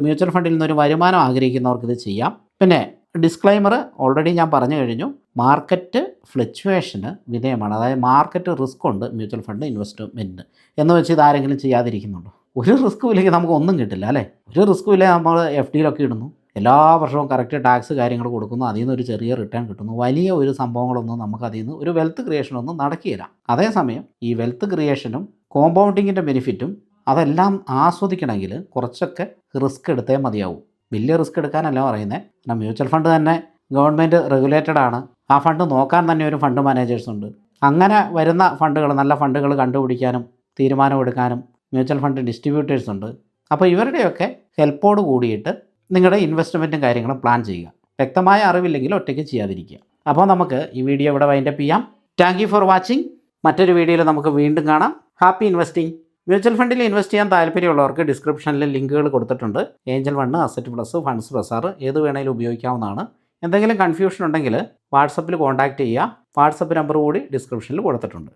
മ്യൂച്വൽ ഫണ്ടിൽ നിന്നൊരു വരുമാനം ആഗ്രഹിക്കുന്നവർക്ക് ഇത് ചെയ്യാം. പിന്നെ ഡിസ്ക്ലൈമർ ഓൾറെഡി ഞാൻ പറഞ്ഞു കഴിഞ്ഞു. മാർക്കറ്റ് ഫ്ലക്ച്വേഷന് വിധേയമാണ്. അതായത് മാർക്കറ്റ് റിസ്ക് ഉണ്ട് മ്യൂച്വൽ ഫണ്ട് ഇൻവെസ്റ്റ്മെൻറ്റിന് എന്ന് വെച്ച് ഇതാരെങ്കിലും ചെയ്യാതിരിക്കുന്നുണ്ടോ? ഒരു റിസ്ക്കും ഇല്ലെങ്കിൽ നമുക്ക് ഒന്നും കിട്ടില്ല അല്ലേ? ഒരു റിസ്ക്കും ഇല്ലെങ്കിൽ നമ്മൾ എഫ് ഡിയിലൊക്കെ ഇടുന്നു, എല്ലാ വർഷവും കറക്റ്റ് ടാക്സ് കാര്യങ്ങൾ കൊടുക്കുന്നു, അതിൽ നിന്ന് ഒരു ചെറിയ റിട്ടേൺ കിട്ടുന്നു, വലിയ ഒരു സംഭവങ്ങളൊന്നും നമുക്ക് അതിൽ നിന്ന് ഒരു വെൽത്ത് ക്രിയേഷനൊന്നും നടക്കുകയില്ല. അതേസമയം ഈ വെൽത്ത് ക്രിയേഷനും കോമ്പൗണ്ടിങ്ങിൻ്റെ ബെനിഫിറ്റും അതെല്ലാം ആസ്വദിക്കണമെങ്കിൽ കുറച്ചൊക്കെ റിസ്ക് എടുത്തേ മതിയാവും. വലിയ റിസ്ക് എടുക്കാനല്ല പറയുന്നത്. കാരണം മ്യൂച്വൽ ഫണ്ട് തന്നെ ഗവൺമെൻറ് റെഗുലേറ്റഡ് ആണ്. ആ ഫണ്ട് നോക്കാൻ തന്നെ ഒരു ഫണ്ട് മാനേജേഴ്സ് ഉണ്ട്. അങ്ങനെ വരുന്ന ഫണ്ടുകൾ, നല്ല ഫണ്ടുകൾ കണ്ടുപിടിക്കാനും തീരുമാനമെടുക്കാനും മ്യൂച്വൽ ഫണ്ട് ഡിസ്ട്രിബ്യൂട്ടേഴ്സ് ഉണ്ട്. അപ്പോൾ ഇവരുടെയൊക്കെ ഹെൽപ്പോട് കൂടിയിട്ട് നിങ്ങളുടെ ഇൻവെസ്റ്റ്മെൻറ്റും കാര്യങ്ങളും പ്ലാൻ ചെയ്യുക. വ്യക്തമായ അറിവില്ലെങ്കിൽ ഒറ്റയ്ക്ക് ചെയ്യാതിരിക്കുക. അപ്പോൾ നമുക്ക് ഈ വീഡിയോ ഇവിടെ വൈൻഡപ്പ് ചെയ്യാം. Thank you for watching. മറ്റൊരു വീഡിയോയിൽ നമുക്ക് വീണ്ടും കാണാം. Happy investing. മ്യൂച്വൽ ഫണ്ടിൽ ഇൻവെസ്റ്റ് ചെയ്യാൻ താല്പര്യമുള്ളവർക്ക് ഡിസ്ക്രിപ്ഷനിൽ ലിങ്കുകൾ കൊടുത്തിട്ടുണ്ട്. Angel Fund, Asset Plus, Funds Bazaar ഏത് വേണമെങ്കിലും ഉപയോഗിക്കാവുന്നതാണ്. എന്തെങ്കിലും കൺഫ്യൂഷൻ ഉണ്ടെങ്കിൽ വാട്സപ്പിൽ കോൺടാക്റ്റ് ചെയ്യുക. വാട്സപ്പ് നമ്പർ കൂടി ഡിസ്ക്രിപ്ഷനിൽ കൊടുത്തിട്ടുണ്ട്.